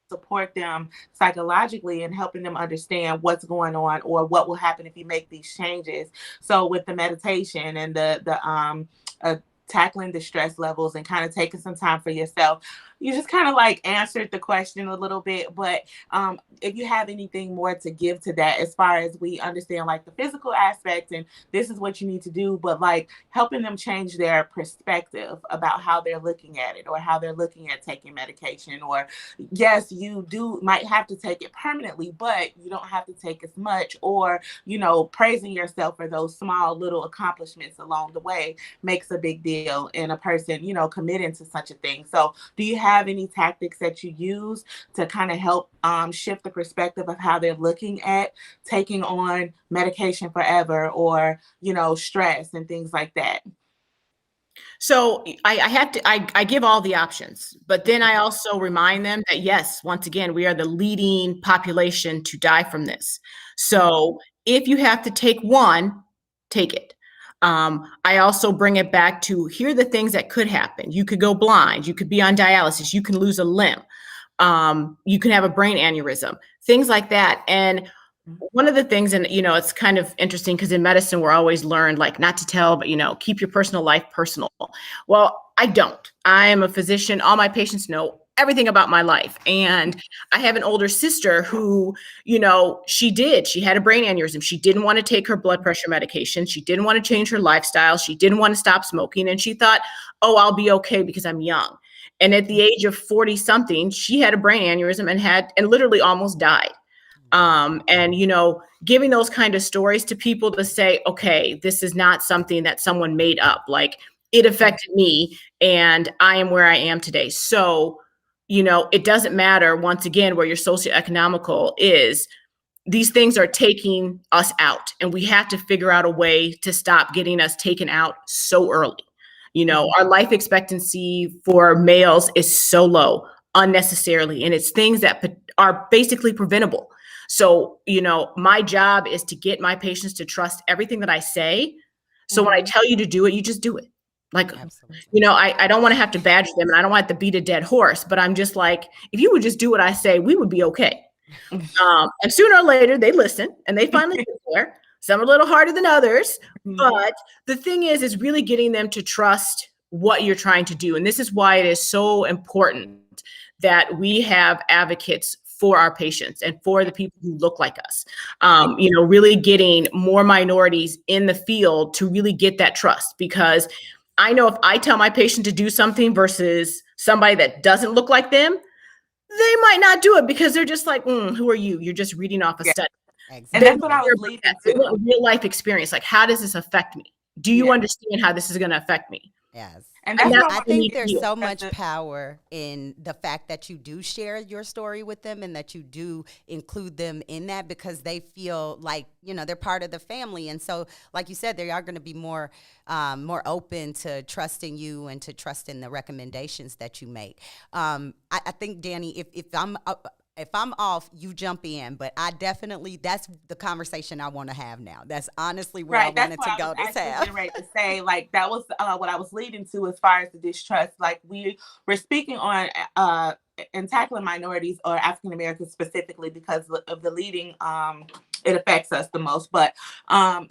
H: support them psychologically and helping them understand what's going on or what will happen if you make these changes? So with the meditation and the tackling the stress levels and kind of taking some time for yourself. You just kind of like answered the question a little bit, but if you have anything more to give to that, as far as we understand like the physical aspect and this is what you need to do, but like helping them change their perspective about how they're looking at it or how they're looking at taking medication, or yes, you might have to take it permanently, but you don't have to take as much, or, you know, praising yourself for those small little accomplishments along the way makes a big deal in a person, you know, committing to such a thing. So do you have any tactics that you use to kind of help shift the perspective of how they're looking at taking on medication forever, or, you know, stress and things like that?
G: So I give all the options, but then I also remind them that yes, once again, we are the leading population to die from this. So if you have to take one, take it. I also bring it back to, here are the things that could happen. You could go blind. You could be on dialysis. You can lose a limb. You can have a brain aneurysm, things like that. And one of the things, and, you know, it's kind of interesting because in medicine, we're always learned like not to tell, but, you know, keep your personal life personal. Well, I don't. I am a physician. All my patients know everything about my life. And I have an older sister who, you know, she had a brain aneurysm. She didn't want to take her blood pressure medication. She didn't want to change her lifestyle. She didn't want to stop smoking. And she thought, oh, I'll be okay because I'm young. And at the age of 40 something, she had a brain aneurysm and literally almost died. And, you know, giving those kind of stories to people to say, okay, this is not something that someone made up. Like, it affected me and I am where I am today. So, you know, it doesn't matter, once again, where your socioeconomical is. These things are taking us out, and we have to figure out a way to stop getting us taken out so early. You know, our life expectancy for males is so low unnecessarily, and it's things that are basically preventable. So, you know, my job is to get my patients to trust everything that I say. So when I tell you to do it, you just do it. Like, absolutely. You know, I don't want to have to badger them, and I don't want to beat a dead horse, but I'm just like, if you would just do what I say, we would be okay. And sooner or later they listen and they finally get there. Some are a little harder than others, but the thing is really getting them to trust what you're trying to do. And this is why it is so important that we have advocates for our patients and for the people who look like us. You know, really getting more minorities in the field to really get that trust, because I know if I tell my patient to do something versus somebody that doesn't look like them, they might not do it because they're just like, who are you? You're just reading off a study.
H: Exactly. And that's what I was leading to.
G: Real life experience. Like, how does this affect me? Do you understand how this is going to affect me?
F: Yes.
H: And
F: I think there's so much power in the fact that you do share your story with them and that you do include them in that, because they feel like, you know, they're part of the family. And so, like you said, they are going to be more open to trusting you and to trusting the recommendations that you make. I think, Danny, if I'm off, you jump in, but that's the conversation I want to have now. That's honestly where I wanted to go this half.
H: Right, to say, like, that was what I was leading to as far as the distrust. Like, we're speaking on and tackling minorities or African Americans specifically because of the leading it affects us the most. But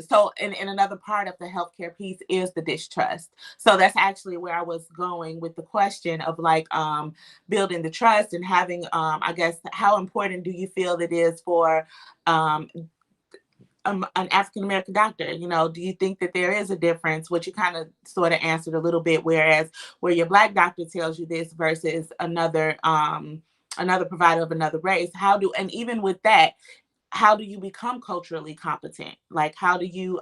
H: so in another part of the healthcare piece is the distrust. So that's actually where I was going with the question of like building the trust and having, I guess, how important do you feel it is for an African-American doctor? You know, do you think that there is a difference, which you kind of sort of answered a little bit, whereas where your Black doctor tells you this versus another provider of another race, and even with that, how do you become culturally competent? Like, how do you,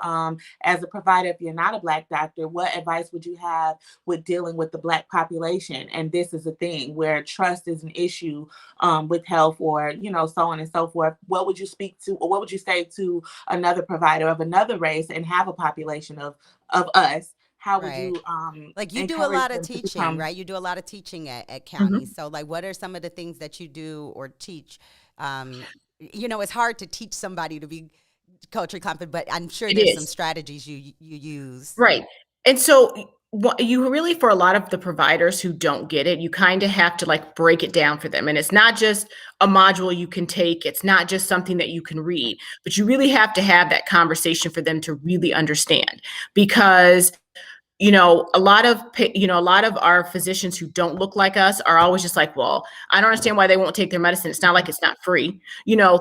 H: as a provider, if you're not a Black doctor, what advice would you have with dealing with the Black population? And this is a thing where trust is an issue with health, or, you know, so on and so forth. What would you speak to, or what would you say to another provider of another race and have a population of us? How would you
F: like, you do a lot of teaching, right? You do a lot of teaching at county. So like, what are some of the things that you do or teach? You know, it's hard to teach somebody to be culturally competent, but I'm sure there's some strategies you use.
G: Right. And so you really, for a lot of the providers who don't get it, you kind of have to like break it down for them. And it's not just a module you can take. It's not just something that you can read, but you really have to have that conversation for them to really understand, because a lot of our physicians who don't look like us are always just like, well, I don't understand why they won't take their medicine. It's not like it's not free,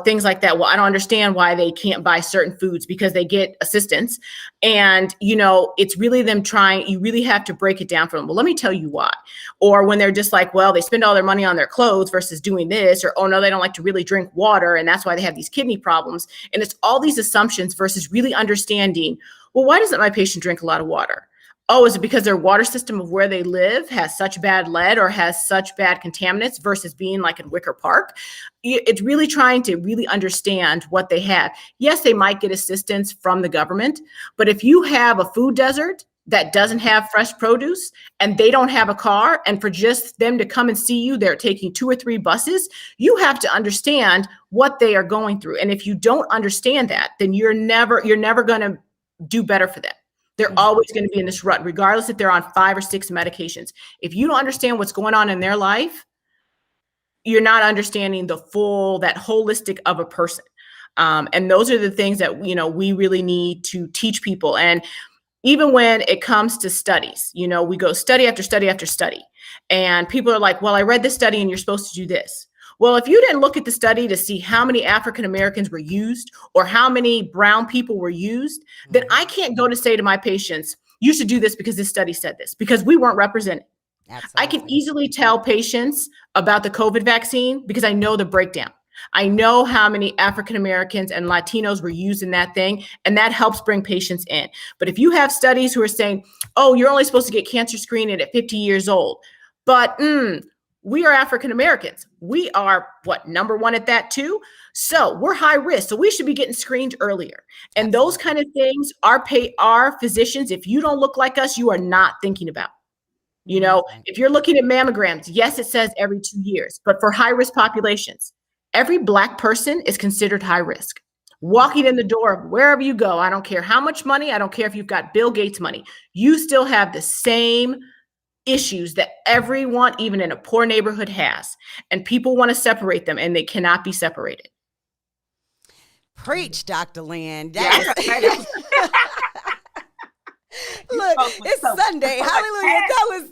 G: things like that. Well, I don't understand why they can't buy certain foods because they get assistance. And, it's really them trying, you really have to break it down for them. Well, let me tell you why. Or when they're just like, well, they spend all their money on their clothes versus doing this, or, oh no, they don't like to really drink water. And that's why they have these kidney problems. And it's all these assumptions versus really understanding, well, why doesn't my patient drink a lot of water? Oh, is it because their water system of where they live has such bad lead or has such bad contaminants versus being like in Wicker Park? It's really trying to really understand what they have. Yes, they might get assistance from the government, but if you have a food desert that doesn't have fresh produce and they don't have a car, and for just them to come and see you, they're taking 2 or 3 buses, you have to understand what they are going through. And if you don't understand that, then you're never going to do better for them. They're always going to be in this rut, regardless if they're on 5 or 6 medications. If you don't understand what's going on in their life, you're not understanding that holistic of a person. And those are the things that, we really need to teach people. And even when it comes to studies, we go study after study after study. And people are like, well, I read this study and you're supposed to do this. Well, if you didn't look at the study to see how many African Americans were used or how many brown people were used, then I can't go to say to my patients, you should do this because this study said this, because we weren't represented. Absolutely. I can easily tell patients about the COVID vaccine because I know the breakdown. I know how many African Americans and Latinos were used in that thing, and that helps bring patients in. But if you have studies who are saying, oh, you're only supposed to get cancer screening at 50 years old, but we are African Americans. We are number 1 at that too. So we're high risk. So we should be getting screened earlier. And those kind of things our physicians, if you don't look like us, you are not thinking about. If you're looking at mammograms, yes, it says every 2 years, but for high risk populations, every Black person is considered high risk. Walking in the door, wherever you go, I don't care how much money, I don't care if you've got Bill Gates money, you still have the same issues that everyone, even in a poor neighborhood, has. And people want to separate them, and they cannot be separated.
F: Preach, Dr. Lynn.
H: Yeah.
F: Look, it's Sunday. Hallelujah.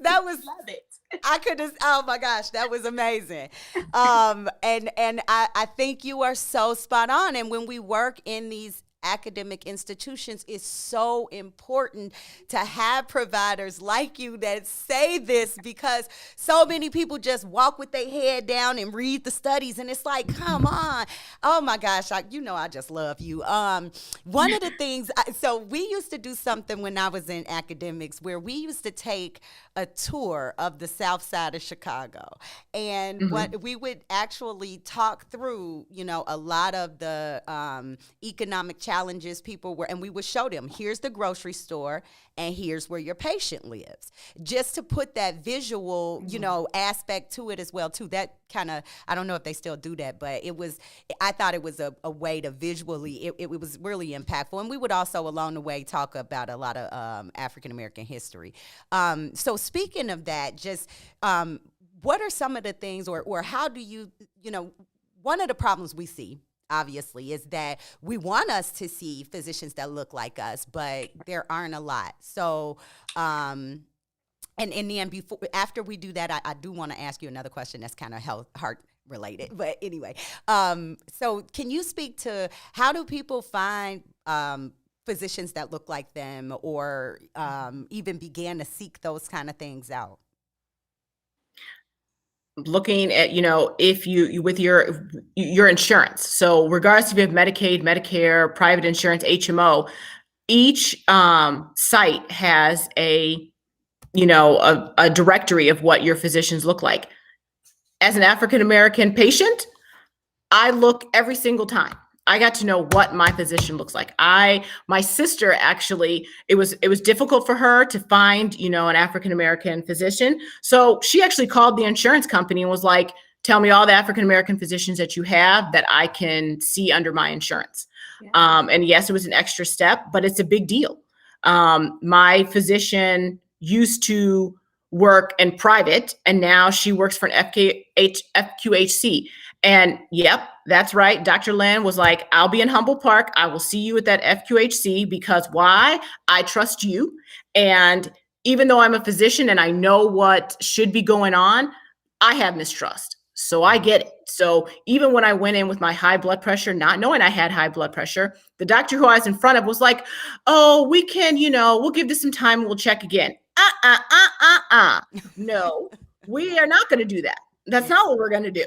F: That was
H: Love it.
F: I could have, oh my gosh, that was amazing. And I think you are so spot on. And when we work in these academic institutions, it's so important to have providers like you that say this, because so many people just walk with their head down and read the studies, and it's like, come on. Oh my gosh, I just love you. One of the things, so we used to do something when I was in academics where we used to take a tour of the South Side of Chicago, and what we would actually talk through, a lot of the economic challenges people were, and we would show them, here's the grocery store and here's where your patient lives, just to put that visual, aspect to it as well too. That kind of, I don't know if they still do that, but I thought it was a way to visually, it was really impactful. And we would also along the way talk about a lot of African-American history. So speaking of that, just what are some of the things, or how do you, one of the problems we see, obviously, is that we want us to see physicians that look like us, but there aren't a lot. So, and then after we do that, I do want to ask you another question that's kind of heart related. But anyway, so can you speak to how do people find physicians that look like them, or even began to seek those kind of things out?
G: Looking at, if you with your insurance. So regardless if you have Medicaid, Medicare, private insurance, HMO, each site has a directory of what your physicians look like. As an African-American patient, I look every single time. I got to know what my physician looks like. My sister, actually, it was difficult for her to find, an African-American physician. So she actually called the insurance company and was like, tell me all the African-American physicians that you have that I can see under my insurance. Yeah. And yes, it was an extra step, but it's a big deal. My physician used to work in private, and now she works for an FQHC. And yep, that's right. Dr. Lynn was like, I'll be in Humboldt Park. I will see you at that FQHC because why? I trust you. And even though I'm a physician and I know what should be going on, I have mistrust. So I get it. So even when I went in with my high blood pressure, not knowing I had high blood pressure, the doctor who I was in front of was like, oh, we can, we'll give this some time and we'll check again. No, we are not going to do that. That's not what we're going to do.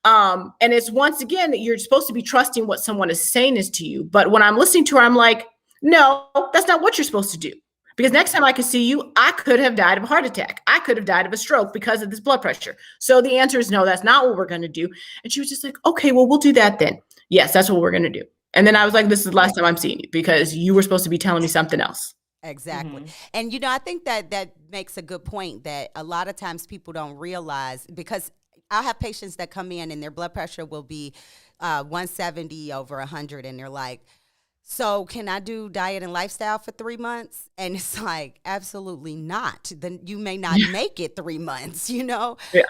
G: And it's once again that you're supposed to be trusting what someone is saying is to you. But when I'm listening to her, I'm like, no, that's not what you're supposed to do. Because next time I could see you, I could have died of a heart attack. I could have died of a stroke because of this blood pressure. So the answer is no, that's not what we're going to do. And she was just like, okay, well, we'll do that then. Yes, that's what we're going to do. And then I was like, this is the last time I'm seeing you because you were supposed to be telling me something else.
F: Exactly. And, I think that makes a good point that a lot of times people don't realize, because I'll have patients that come in and their blood pressure will be 170 over 100. And they're like, so can I do diet and lifestyle for 3 months? And it's like, absolutely not. Then you may not make it 3 months, Yeah.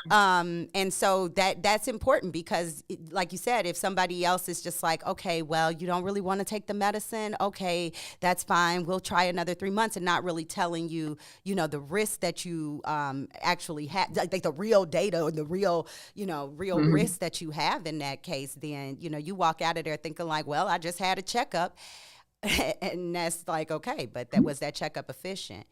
F: And so that's important because like you said, if somebody else is just like, okay, well, you don't really want to take the medicine. Okay, that's fine. We'll try another 3 months, and not really telling you, the risk that you actually have, like the real data or the real, risk that you have in that case, then, you walk out of there thinking like, well, I just had a checkup. And that's like, okay, but was that checkup efficient?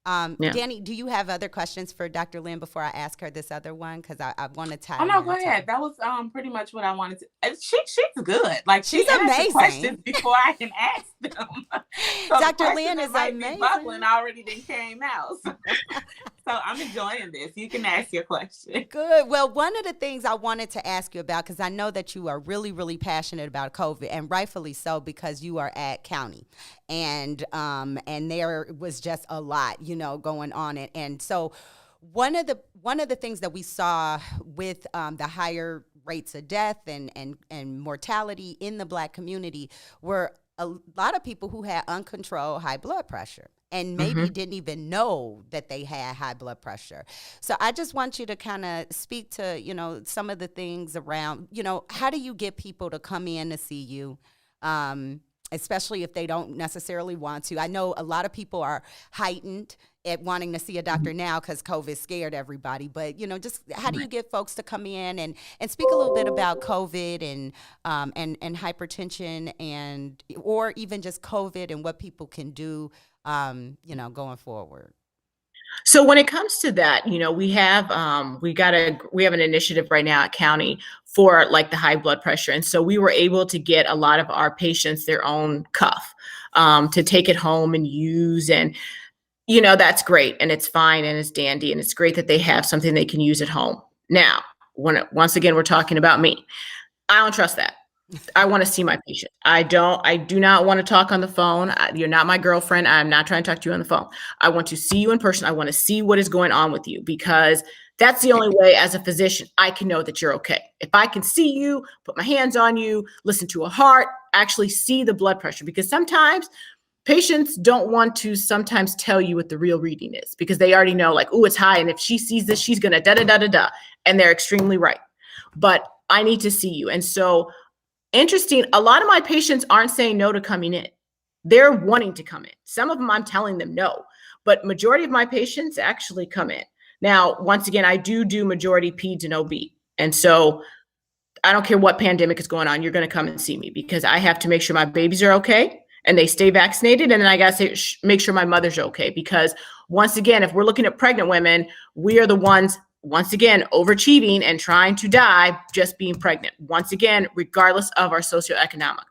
F: Danny, do you have other questions for Dr. Lynn before I ask her this other one? Because I want to tie.
H: Oh no, go ahead. That was pretty much what I wanted to. She's good. Like
F: she's amazing.
H: Questions before I can ask them. So
F: Dr. Lynn is amazing.
H: Bubbling already then came out. So I'm enjoying this. You can ask your question.
F: Good. Well, one of the things I wanted to ask you about, because I know that you are really, really passionate about COVID, and rightfully so, because you are at County, and there was just a lot, going on, and so one of the things that we saw with the higher rates of death and mortality in the Black community were a lot of people who had uncontrolled high blood pressure and maybe didn't even know that they had high blood pressure. So I just want you to kind of speak to, some of the things around, how do you get people to come in to see you, especially if they don't necessarily want to? I know a lot of people are heightened at wanting to see a doctor now because COVID scared everybody. But, just how do you get folks to come in and speak a little bit about COVID and hypertension or even just COVID and what people can do, going forward?
G: So when it comes to that, we have an initiative right now at County for like the high blood pressure. And so we were able to get a lot of our patients their own cuff to take it home and use. And, that's great. And it's fine. And it's dandy. And it's great that they have something they can use at home. Now, once again, we're talking about me. I don't trust that. I want to see my patient. I do not want to talk on the phone. You're not my girlfriend. I'm not trying to talk to you on the phone. I want to see you in person. I want to see what is going on with you, because that's the only way as a physician I can know that you're okay. If I can see you, put my hands on you, listen to a heart, actually see the blood pressure, because sometimes patients don't want to sometimes tell you what the real reading is because they already know like, oh, it's high. And if she sees this, she's going to da-da-da-da-da. And they're extremely right. But I need to see you. And so interesting, a lot of my patients aren't saying no to coming in. They're wanting to come in. Some of them I'm telling them no, but majority of my patients actually come in. Now, once again, I do majority peds and OB. And so I don't care what pandemic is going on, you're going to come and see me because I have to make sure my babies are okay and they stay vaccinated. And then I got to make sure my mother's okay, because once again, if we're looking at pregnant women, we are the ones once again, overachieving and trying to die just being pregnant. Once again, regardless of our socioeconomic.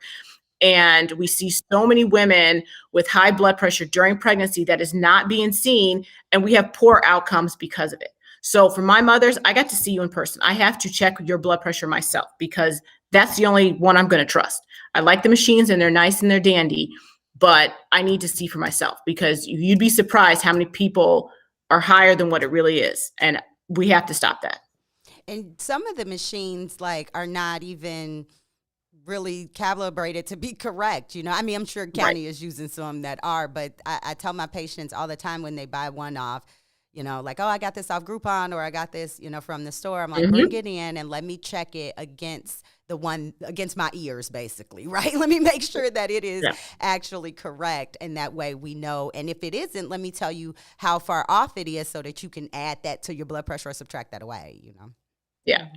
G: And we see so many women with high blood pressure during pregnancy that is not being seen, and we have poor outcomes because of it. So for my mothers, I got to see you in person. I have to check your blood pressure myself because that's the only one I'm going to trust. I like the machines and they're nice and they're dandy, but I need to see for myself because you'd be surprised how many people are higher than what it really is. And we have to stop that.
F: And some of the machines are not even really calibrated to be correct. I'm sure County is using some that are, but I tell my patients all the time when they buy one off, oh, I got this off Groupon or I got this, from the store. I'm like, bring it in and let me check it against the one against my ears, basically, right? Let me make sure that it is actually correct. And that way we know. And if it isn't, let me tell you how far off it is so that you can add that to your blood pressure or subtract that away, you know?
G: Yeah.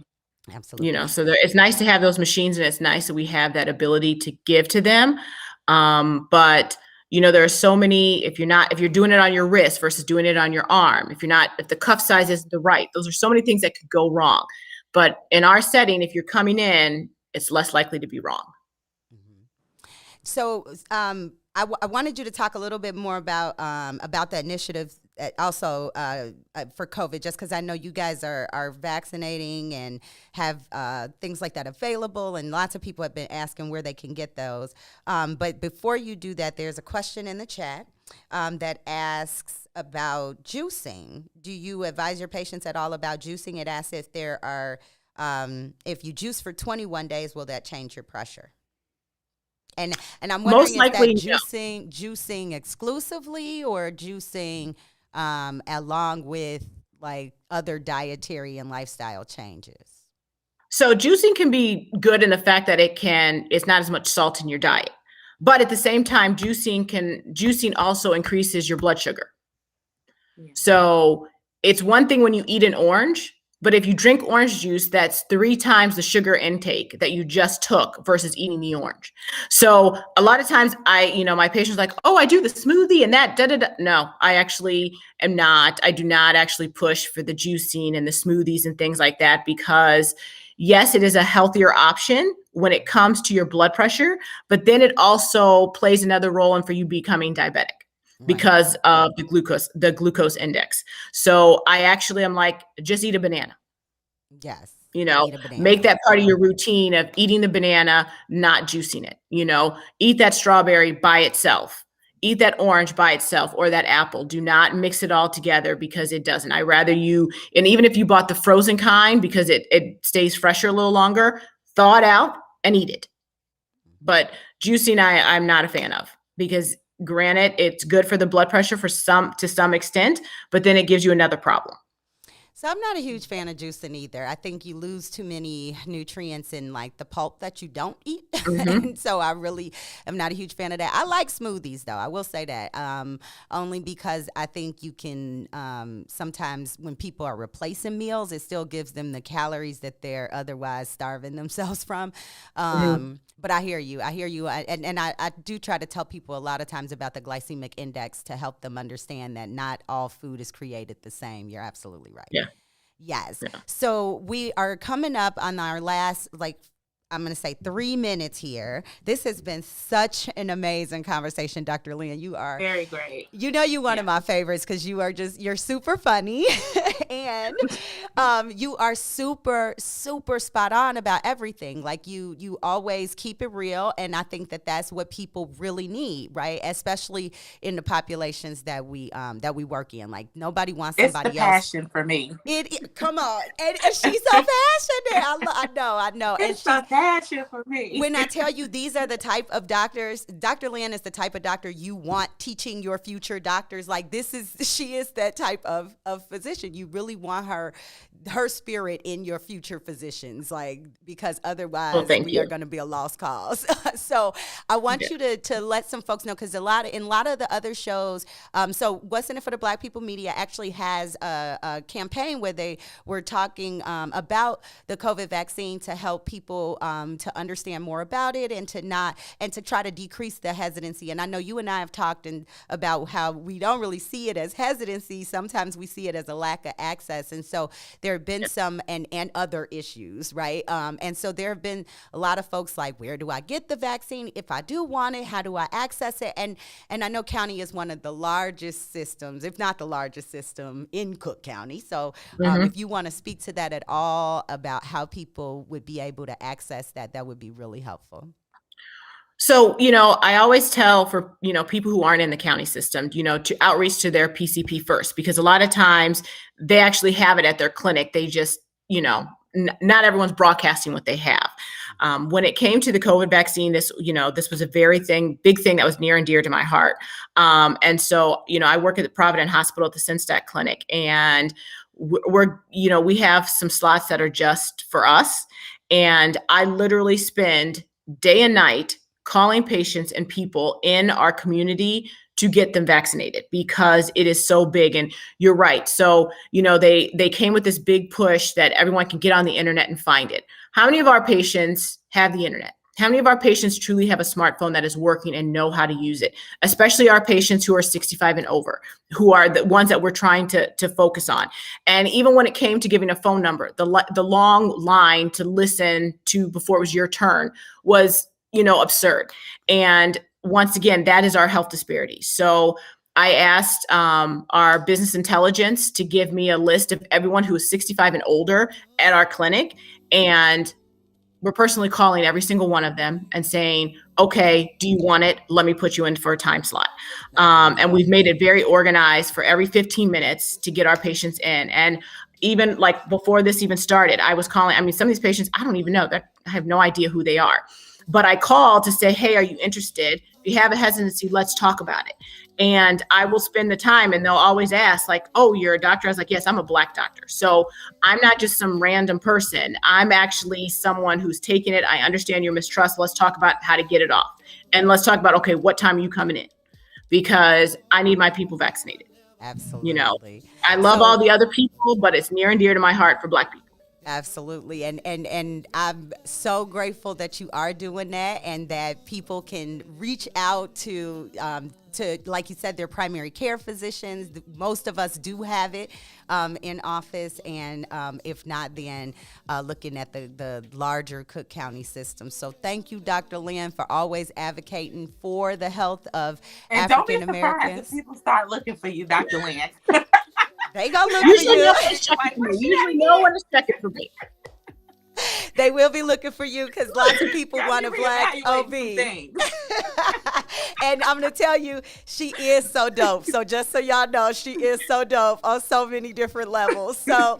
F: Absolutely.
G: You know, so it's nice to have those machines, and it's nice that we have that ability to give to them. But you know, there are so many, if you're doing it on your wrist versus doing it on your arm, if the cuff size isn't the right, those are so many things that could go wrong. But in our setting, if you're coming in, it's less likely to be wrong.
F: So I wanted you to talk a little bit more about the initiative also for COVID, just because I know you guys are vaccinating and have things like that available, and lots of people have been asking where they can get those. But before you do that, there's a question in the chat that asks about juicing. Do you advise your patients at all about juicing? It asks if there are, if you juice for 21 days, will that change your pressure? And I'm wondering, most likely, is that juicing exclusively, or juicing along with like other dietary and lifestyle changes?
G: So juicing can be good in the fact that it's not as much salt in your diet, but at the same time, juicing also increases your blood sugar. Yeah. So it's one thing when you eat an orange, but if you drink orange juice, that's 3 times the sugar intake that you just took versus eating the orange. So a lot of times my patient's like, oh, I do the smoothie and that, da-da-da. No, I actually am not. I do not actually push for the juicing and the smoothies and things like that, because yes, it is a healthier option when it comes to your blood pressure, but then it also plays another role in for you becoming diabetic. Because of the glucose index. So I'm like, just eat a banana.
F: Yes.
G: You know, make that part of your routine of eating the banana, not juicing it. You know, eat that strawberry by itself. Eat that orange by itself, or that apple. Do not mix it all together, because it doesn't. I rather and even if you bought the frozen kind, because it stays fresher a little longer, thaw it out and eat it. But juicing, I'm not a fan of, because granted, it's good for the blood pressure to some extent, but then it gives you another problem.
F: So I'm not a huge fan of juicing either. I think you lose too many nutrients in like the pulp that you don't eat. Mm-hmm. So I really am not a huge fan of that. I like smoothies though. I will say that only because I think you can sometimes when people are replacing meals, it still gives them the calories that they're otherwise starving themselves from. But I hear you. And I do try to tell people a lot of times about the glycemic index to help them understand that not all food is created the same. You're absolutely right.
G: Yeah.
F: Yes. Yeah. So we are coming up on our last, I'm going to say 3 minutes here. This has been such an amazing conversation, Dr. Lynn. You are
H: very great.
F: You know, you're one of my favorites because you're super funny and you are super, super spot on about everything. Like you always keep it real. And I think that that's what people really need, right? Especially in the populations that we work in. Like nobody wants somebody else.
H: It's the passion for me.
F: Come on. And she's so passionate. I know.
H: It's so passion for me.
F: When I tell you these are the type of doctors, Dr. Lynn is the type of doctor you want teaching your future doctors. Like she is that type of physician. You really want her spirit in your future physicians, like, because otherwise we are going to be a lost cause. So I want you to let some folks know, because in a lot of the other shows, so What's in It for the Black People Media actually has a campaign where they were talking about the COVID vaccine to help people to understand more about it and to try to decrease the hesitancy. And I know you and I have talked about how we don't really see it as hesitancy. Sometimes we see it as a lack of access. And so there have been some and other issues, right? And so there have been a lot of folks like, where do I get the vaccine? If I do want it, how do I access it? And I know county is one of the largest systems, if not the largest system in Cook County. So if you want to speak to that at all about how people would be able to access that would be really helpful.
G: So, I always tell for, people who aren't in the county system, to outreach to their PCP first, because a lot of times they actually have it at their clinic. They just, not everyone's broadcasting what they have. When it came to the COVID vaccine, this was a big thing that was near and dear to my heart. And so, I work at the Provident Hospital at the Sinstat Clinic, and we have some slots that are just for us. And I literally spend day and night calling patients and people in our community to get them vaccinated because it is so big. And you're right. So, they came with this big push that everyone can get on the internet and find it. How many of our patients have the internet? How many of our patients truly have a smartphone that is working and know how to use it? Especially our patients who are 65 and over, who are the ones that we're trying to focus on. And even when it came to giving a phone number, the long line to listen to before it was your turn was, absurd. And once again, that is our health disparity. So I asked our business intelligence to give me a list of everyone who is 65 and older at our clinic. And we're personally calling every single one of them and saying, okay, do you want it? Let me put you in for a time slot. And we've made it very organized for every 15 minutes to get our patients in. And even like before this even started, I was calling, some of these patients, I don't even know, I have no idea who they are. But I called to say, hey, are you interested? If you have a hesitancy, let's talk about it. And I will spend the time, and they'll always ask like, oh, you're a doctor? I was like, yes, I'm a Black doctor. So I'm not just some random person. I'm actually someone who's taken it. I understand your mistrust. Let's talk about how to get it off. And let's talk about, okay, what time are you coming in? Because I need my people vaccinated.
F: Absolutely.
G: I love all the other people, but it's near and dear to my heart for Black people.
F: Absolutely. And I'm so grateful that you are doing that and that people can reach out to, like you said, their primary care physicians. Most of us do have it in office. And if not, then looking at the larger Cook County system. So thank you, Dr. Lynn, for always advocating for the health of African Americans.
H: And don't be surprised if people start looking for you, Dr. Lynn.
F: They gonna look for you.
G: Usually no one is checking for me.
F: They will be looking for you because lots of people want a Black OB. And I'm going to tell you, she is so dope. So just so y'all know, she is so dope on so many different levels. So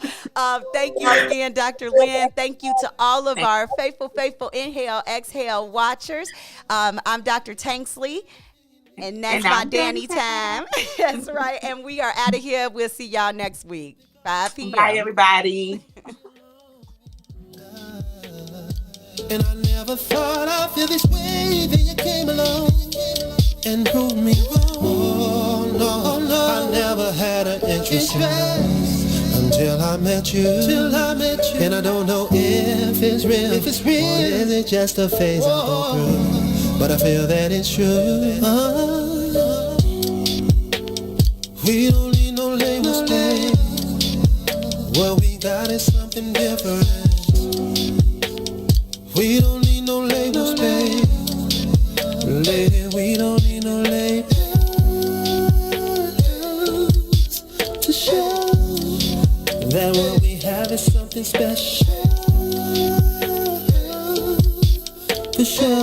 F: thank you again, Dr. Lynn. Thank you to all of our faithful, inhale, exhale watchers. I'm Dr. Tanksley. And that's my Danny time. That's right. And we are out of here. We'll see y'all next week. 5 p.m.
H: Bye, everybody.
D: And I never thought I'd feel this way. Then you came along and proved me wrong. Oh no, I never had an interest until I met you. And I don't know if it's real, or is it just a phase I go through. But I feel that it's true. We don't need no labels, babe. What we got is something different. We don't need no labels, babe. Lady, we don't need no labels to show that what we have is something special. For sure.